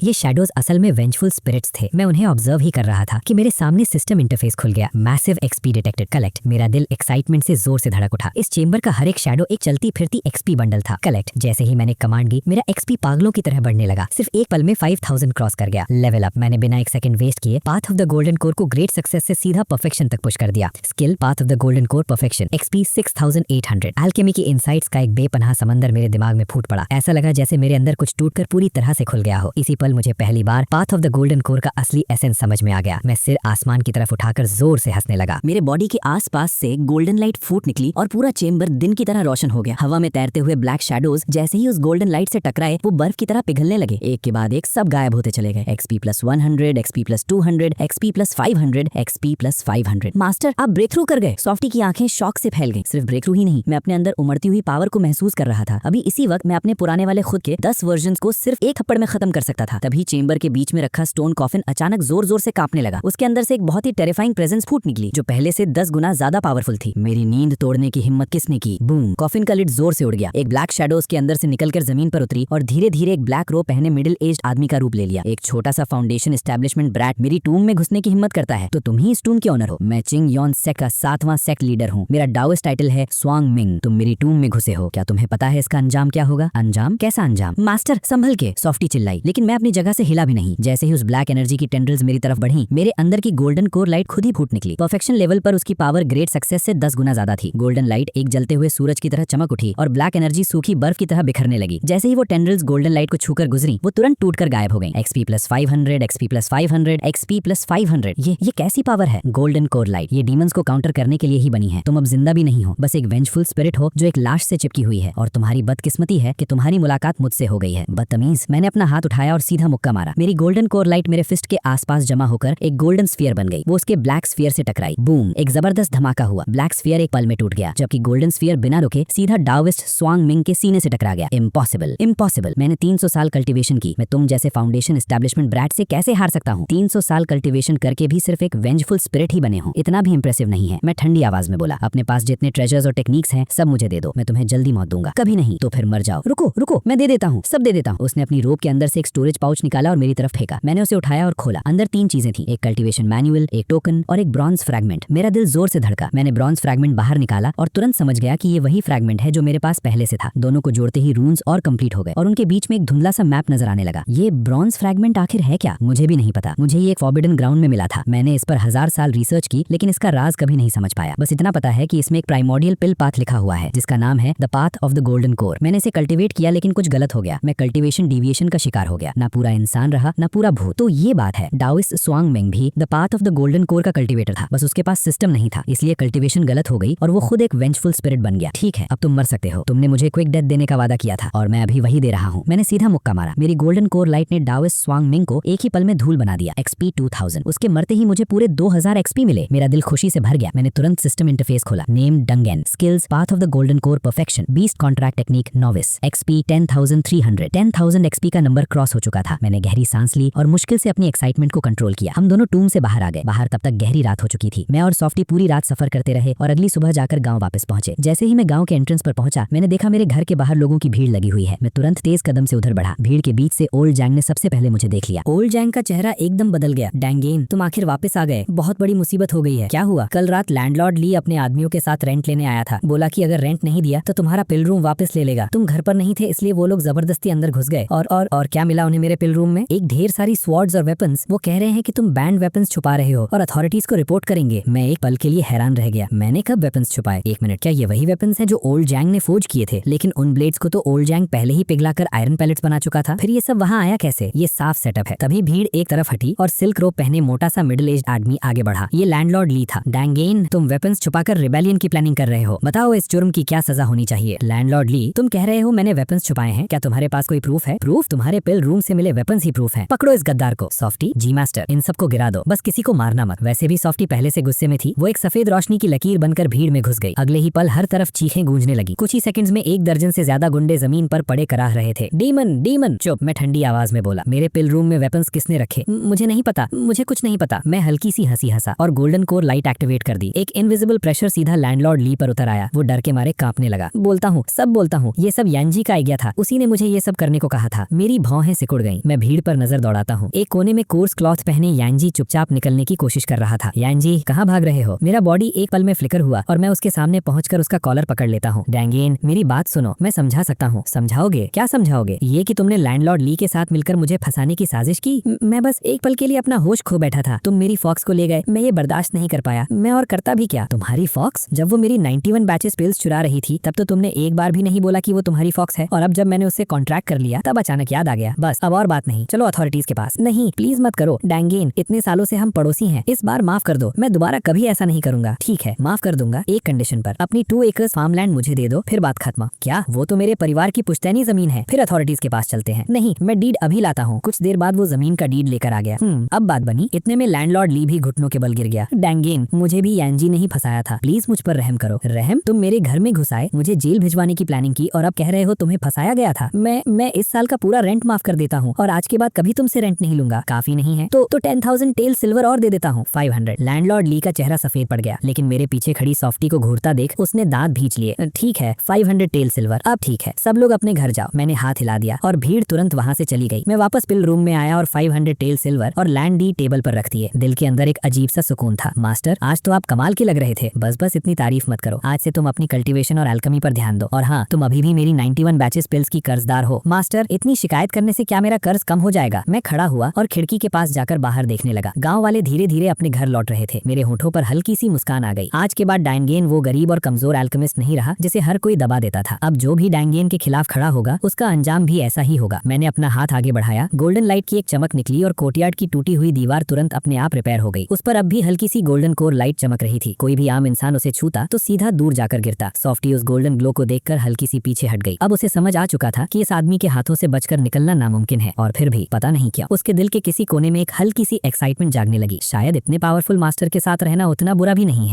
ये शैडोज असल में वेंजफुल स्पिरिट्स थे। मैं उन्हें ऑब्जर्व ही कर रहा था कि मेरे सामने सिस्टम इंटरफेस खुल गया। Massive XP detected, collect. मेरा दिल एक्साइटमेंट से जोर से धड़क उठा। इस चेंबर का हर एक शैडो एक चलती फिरती एक्सपी बंडल था। कलेक्ट। जैसे ही मैंने कमांड दी, मेरा एक्सपी पागलों की तरह बढ़ने लगा। सिर्फ एक पल में 5000 क्रॉस कर गया। Level up. मैंने बिना एक सेकंड वेस्ट किए path of the golden core को ग्रेट सक्सेस से सीधा परफेक्शन तक पुश कर दिया। Skill, path of the golden core perfection, XP 6800। Alchemy की इनसाइट्स का एक बेपनाह समंदर मेरे दिमाग में फूट पड़ा। ऐसा लगा जैसे मेरे अंदर कुछ टूटकर पूरी तरह से खुल गया हो। इसी पल मुझे पहली बार path of the golden core का असली एसेंस समझ में आ गया। मैं सिर आसमान की तरफ उठाकर जोर से हंसने लगा। मेरे बॉडी के आसपास से गोल्डन लाइट फूट निकली और पूरा चेंबर दिन की तरह रोशन हो गया। हवा में तैरते हुए ब्लैक शैडोज जैसे ही उस गोल्डन लाइट से टकराए, वो बर्फ की तरह पिघलने लगे। एक के बाद एक सब गायब होते चले गए। XP plus 100, XP plus 200, XP plus 500, XP plus 500। Master, आप ब्रेक थ्रू कर गए। सॉफ्टी की आंखें शॉक से फैल गईं। सिर्फ ब्रेक थ्रू ही नहीं, मैं अपने अंदर उमड़ती हुई पावर को महसूस कर रहा था। अभी इसी वक्त मैं अपने पुराने वाले खुद के 10 वर्जन्स को सिर्फ एक थप्पड़ में खत्म कर सकता था। तभी चेंबर के बीच में रखा स्टोन कॉफिन अचानक जोर जोर से कांपने लगा। उसके अंदर से एक बहुत ही टेरिफाइंग प्रेजेंस फूट निकली जो पहले से 10 गुना ज्यादा पावरफुल थी। मेरी नींद तोड़ने की हिम्मत किसने की? बूम! कॉफिन का लिड जोर से उड़ गया। एक ब्लैक शैडो उसके अंदर से निकलकर जमीन पर उतरी और धीरे धीरे एक ब्लैक रो पहने मिडिल एज्ड आदमी का रूप ले लिया। एक छोटा सा फाउंडेशन एस्टैब्लिशमेंट ब्रैट मेरी टूम में घुसने की हिम्मत करता है तो तुम ही इस टूम के ऑनर हो। मैं चिंग योन सेक्ट का 7वां सेक्ट लीडर हूँ। मेरा डाओइस्ट टाइटल है स्वांग मिंग। तुम मेरी टूम में घुसे हो, क्या तुम्हें पता है इसका अंजाम क्या होगा? अंजाम? कैसा अंजाम? मास्टर संभल के, सॉफ्टी चिल्लाई, लेकिन मैं अपनी जगह से हिला भी नहीं। जैसे ही उस ब्लैक एनर्जी की टेंड्रिल्स मेरी तरफ बढ़ी, मेरे अंदर की गोल्डन कोर लाइट खुद ही फूट निकली। परफेक्शन लेवल पर उसकी पावर ग्रेट सक्सेस से 10 गुना ज्यादा थी। गोल्डन लाइट एक जलते हुए सूरज की तरह चमक उठी और ब्लैक एनर्जी सूखी बर्फ की तरह बिखरने लगी। जैसे ही वो टेंड्रिल्स गोल्डन लाइट को छूकर गुजरी, वो तुरंत टूटकर गायब हो गई। XP + 500, XP + 500, XP + 500। ये कैसी पावर है? गोल्डन कोर लाइट ये डीमंस को काउंटर करने के लिए ही बनी है। तुम अब जिंदा भी नहीं हो, बस एक वेंजफुल स्पिरिट हो जो एक लाश से चिपकी हुई है। और तुम्हारी बदकिस्मती है कि तुम्हारी मुलाकात मुझसे हो गई है। बदतमीज। मैंने अपना हाथ उठाया और सीधा मुक्का मारा। मेरी गोल्डन कोर लाइट मेरे फिस्ट के आसपास जमा होकर एक गोल्डन स्फीयर बन गई। वो उसके ब्लैक स्फीयर से टकराई। बूम, एक जबरदस्त धमाका हुआ। ब्लैक स्फीयर एक पल में टूट गया, जबकि गोल्डन स्फीयर बिना रुके सीधा डाओइस्ट स्वांग मिंग के सीने से टकरा गया। Impossible, impossible. मैंने 300 साल कल्टीवेशन की, मैं तुम जैसे फाउंडेशन एस्टैब्लिशमेंट ब्रैट से कैसे हार सकता हूँ? 300 साल कल्टीवेशन करके भी सिर्फ एक वेंजफुल स्पिरिट ही बने हो, इतना भी इंप्रेसिव नहीं है। मैं ठंडी आवाज में बोला, अपने पास जितने ट्रेजर्स और टेक्निक्स हैं सब मुझे दे दो, मैं तुम्हें जल्दी मौत दूंगा। कभी नहीं तो फिर मर जाओ। रुको रुको, मैं दे देता हूँ, सब दे देता हूँ। उसने अपनी रोब के अंदर से एक स्टोरेज पाउच निकाला और मेरी तरफ फेंका। मैंने उसे उठाया और खोला। अंदर 3 चीजें थी, एक कल्टीवेशन मैनुअल, एक टोकन और एक ब्रॉन्ज फ्रैगमेंट। मेरा दिल जोर से धड़का। मैंने ब्रॉन्ज फ्रैगमेंट बाहर निकाला और तुरंत समझ गया कि ये वही फ्रैगमेंट है जो मेरे पास पहले से था। दोनों को जोड़ते ही रून्स और कंप्लीट हो गए और उनके बीच में एक धुंधला सा मैप नजर आने लगा। ये ब्रॉन्ज फ्रैगमेंट आखिर है क्या? मुझे भी नहीं पता। मुझे ये एक फॉरबिडन ग्राउंड में मिला था। मैंने इस पर 1000 साल रिसर्च की, लेकिन इसका राज कभी नहीं समझ पाया। बस इतना पता है कि इसमें एक प्राइमोर्डियल पिल पाथ लिखा हुआ है जिसका नाम है the path of the golden core. मैंने इसे कल्टीवेट किया, लेकिन कुछ गलत हो गया। मैं कल्टीवेशन डिविएशन का शिकार हो गया। ना पूरा इंसान रहा, ना पूरा भूत। तो ये बात है, डाओइस्ट स्वांग मिंग भी the path of the golden core का कल्टीवेटर था, बस उसके पास सिस्टम नहीं था, इसलिए कल्टीवेशन गलत हो गई और वो खुद एक वेंजफुल स्पिरिट बन गया। ठीक है, अब तुम मर सकते हो। तुमने मुझे क्विक डेथ देने का वादा किया था और मैं अभी वही दे रहा हूँ। मैंने सीधा मुक्का मारा। मेरी गोल्डन कोर लाइट ने डाओइस्ट स्वांग मिंग को एक ही पल में धूल बना दिया। XP 2000। उसके मरते ही मुझे पूरे 2000 XP मिले। मेरा दिल खुशी से भर गया। मैंने तुरंत सिस्टम इंटरफेस खोला। Name Dangan, skills path of the golden core perfection, beast contract technique novice, XP 10,300। 10,000 XP का नंबर क्रॉस हो चुका था। मैंने गहरी सांस ली और मुश्किल से अपनी एक्साइटमेंट को कंट्रोल किया। हम दोनों टूम से बाहर आ गए। बाहर तब तक गहरी रात हो चुकी थी। मैं और सॉफ्टी पूरी रात सफर करते रहे और अगली सुबह जाकर गांव वापस पहुंचे। जैसे ही मैं गांव के एंट्रेंस पर पहुंचा, मैंने देखा मेरे घर के बाहर लोगों की भीड़ लगी हुई है। मैं तुरंत तेज कदम से उधर बढ़ा। भीड़ के बीच से ओल्ड जैंग ने सबसे पहले मुझे देख लिया। ओल्ड जैंग का चेहरा एकदम बदल गया। डैंगेन, तुम आखिर वापस आ गए। बहुत बड़ी मुसीबत हो गई है। क्या हुआ? कल रात लैंडलॉर्ड ली अपने आदमियों के साथ रेंट लेने आया था। बोला कि अगर रेंट नहीं दिया तो तुम्हारा पिल रूम वापस ले लेगा। तुम घर पर नहीं थे, इसलिए वो लोग जबरदस्ती अंदर घुस गए। और क्या मिला उन्हें मेरे पिल रूम में? एक ढेर सारी स्वॉर्ड्स और वेपन्स। वो कह रहे हैं कि तुम बैंड वेपन्स छुपा रहे हो और अथॉरिटीज को रिपोर्ट करेंगे। मैं एक पल के लिए हैरान रह गया। मैंने कब वेपन्स छुपाए? 1 मिनट, क्या ये वही वेपन्स हैं जो ओल्ड जैंग ने फोर्ज किए थे? लेकिन उन ब्लेड्स को तो ओल्ड जैंग पहले ही पिघलाकर आयरन पैलेट्स बना चुका था। फिर ये सब वहाँ आया कैसे? ये साफ सेटअप है। तभी भीड़ एक तरफ हटी और सिल्क रोब पहने मोटा सा मिडिल एज आदमी आगे बढ़ा। ये लैंडलॉर्ड ली था। डैंगेन, तुम वेपन्स छुपाकर रिबेलियन की प्लानिंग कर रहे हो। बताओ इस जुर्म की क्या सजा होनी चाहिए? लैंडलॉर्ड ली, तुम कह रहे हो मैंने वेपन्स छुपाए हैं, क्या तुम्हारे पास कोई प्रूफ है? प्रूफ? तुम्हारे पिल रूम से मिले वेपन्स ही प्रूफ है। पकड़ो इस गद्दार को। सॉफ्टी, जी मास्टर, इन सबको गिरा दो, बस किसी को मारना मत। वैसे भी सॉफ्टी पहले से गुस्से में थी। वो एक सफेद रोशनी की लकीर बनकर भीड़ में घुस गई। अगले ही पल हर तरफ चीखें गूंजने लगी। कुछ ही सेकंड्स में 1 दर्जन से ज्यादा गुंडे जमीन पर पड़े कराह रहे थे। Demon, demon. चुप, मैं ठंडी आवाज में बोला। मेरे पिल रूम में वेपन्स किसने रखे? मुझे नहीं पता, मुझे कुछ नहीं पता। मैं हल्की सी हंसी हंसा और गोल्डन कोर लाइट एक्टिवेट कर दी। एक इनविजिबल प्रेशर सीधा लैंडलॉर्ड ली पर उतर आया। वो डर के मारे कांपने लगा। बोलता हूँ, सब बोलता हूँ, ये सब यांजी का आइडिया था। उसी ने मुझे ये सब करने को कहा था। मेरी भौहें सिकुड़ गईं। मैं भीड़ पर नजर दौड़ाता हूँ। एक कोने में कोर्स क्लॉथ पहने यांजी चुपचाप निकलने की कोशिश कर रहा था। यांजी, कहाँ भाग रहे हो? मेरा बॉडी एक पल में फ्लिकर हुआ और मैं उसके सामने पहुंचकर उसका कॉलर पकड़ लेता हूँ। डैंगेन, मेरी बात सुनो, मैं समझा सकता हूँ। समझाओगे? क्या समझाओगे? ये कि तुमने लैंडलॉर्ड ली के साथ मिलकर मुझे फंसाने की साजिश की। मैं बस एक पल के लिए अपना होश खो बैठा था। तुम मेरी फॉक्स को ले गए। मैं ये बर्दाश्त नहीं कर पाया। मैं और करता भी क्या? तुम्हारी फॉक्स? जब वो मेरी 91 बैचेस पिल्स चुरा रही थी तब तो तुमने एक बार भी नहीं बोला कि वो तुम्हारी फॉक्स है। और अब जब मैंने उससे कॉन्ट्रैक्ट कर लिया तब अचानक याद आ गया। बस, अब और बात नहीं। चलो अथॉरिटीज के पास। नहीं, प्लीज मत करो। डैंगेन, इतने सालों से हम पड़ोसी हैं। इस बार माफ कर दो। मैं दोबारा कभी ऐसा नहीं करूंगा। ठीक है, माफ कर दूंगा, एक कंडीशन पर। अपनी 2 एकर्स फार्मलैंड मुझे दे दो, फिर बात खत्म। क्या? वो तो मेरे परिवार की पुश्तैनी जमीन है। फिर अथॉरिटीज के पास चलते हैं। नहीं, मैं डीड अभी लाता हूँ। कुछ देर बाद वो जमीन का डीड लेकर आ गया। अब बात बनी। इतने में लैंडलॉर्ड ली भी घुटनों के बल गिर गया। डैंगेन, मुझे भी यांजी ने ही फंसाया था। प्लीज मुझ पर रहम करो। रहम? तुम मेरे घर में घुसाए, मुझे जेल भिजवाने की प्लानिंग की और अब कह रहे हो तुम्हें फंसाया गया था। मैं इस साल का पूरा रेंट माफ कर देता हूँ और आज के बाद कभी तुमसे रेंट नहीं लूंगा। काफी नहीं है तो 10,000 टेल सिल्वर और दे देता हूँ। 500। लैंडलॉर्ड ली का चेहरा सफेद पड़ गया, लेकिन मेरे पीछे खड़ी सॉफ्टी को घूरता देख उसने दांत भींच लिए। ठीक है, 500 टेल सिल्वर। अब ठीक है, सब लोग अपने घर जाओ। मैंने हाथ हिला दिया और भीड़ तुरंत वहाँ से चली गई। मैं वापस पिल रूम में आया और 500 टेल सिल्वर और लैंड कैंडी टेबल पर रख दिए। दिल के अंदर एक अजीब सा सुकून था। मास्टर, आज तो आप कमाल के लग रहे थे। बस इतनी तारीफ मत करो। आज से तुम अपनी कल्टीवेशन और एल्केमी पर ध्यान दो। और हाँ, तुम अभी भी मेरी 91 बैचेस पिल्स की कर्जदार हो। मास्टर, इतनी शिकायत करने से क्या मेरा कर्ज कम हो जाएगा? मैं खड़ा हुआ और खिड़की के पास जाकर बाहर देखने लगा। गाँव वाले धीरे धीरे अपने घर लौट रहे थे। मेरे होठों पर हल्की सी मुस्कान आ गई। आज के बाद डायनगेन वो गरीब और कमजोर एल्केमिस्ट नहीं रहा जिसे हर कोई दबा देता था। अब जो भी डायनगेन के खिलाफ खड़ा होगा उसका अंजाम भी ऐसा ही होगा। मैंने अपना हाथ आगे बढ़ाया। गोल्डन लाइट की एक चमक निकली और कोर्टयार्ड की टूटी हुई दीवार तुरंत अपने आप रिपेयर हो गई। उस पर अब भी हल्की सी गोल्डन कोर लाइट चमक रही थी। कोई भी आम इंसान उसे छूता तो सीधा दूर जाकर गिरता। सॉफ्टी उस गोल्डन ग्लो को देखकर हल्की सी पीछे हट गई। अब उसे समझ आ चुका था कि इस आदमी के हाथों से बचकर निकलना नामुमकिन है। और फिर भी पता नहीं क्यों उसके दिल के किसी कोने में एक हल्की सी एक्साइटमेंट जागने लगी। शायद इतने पावरफुल मास्टर के साथ रहना उतना बुरा भी नहीं है।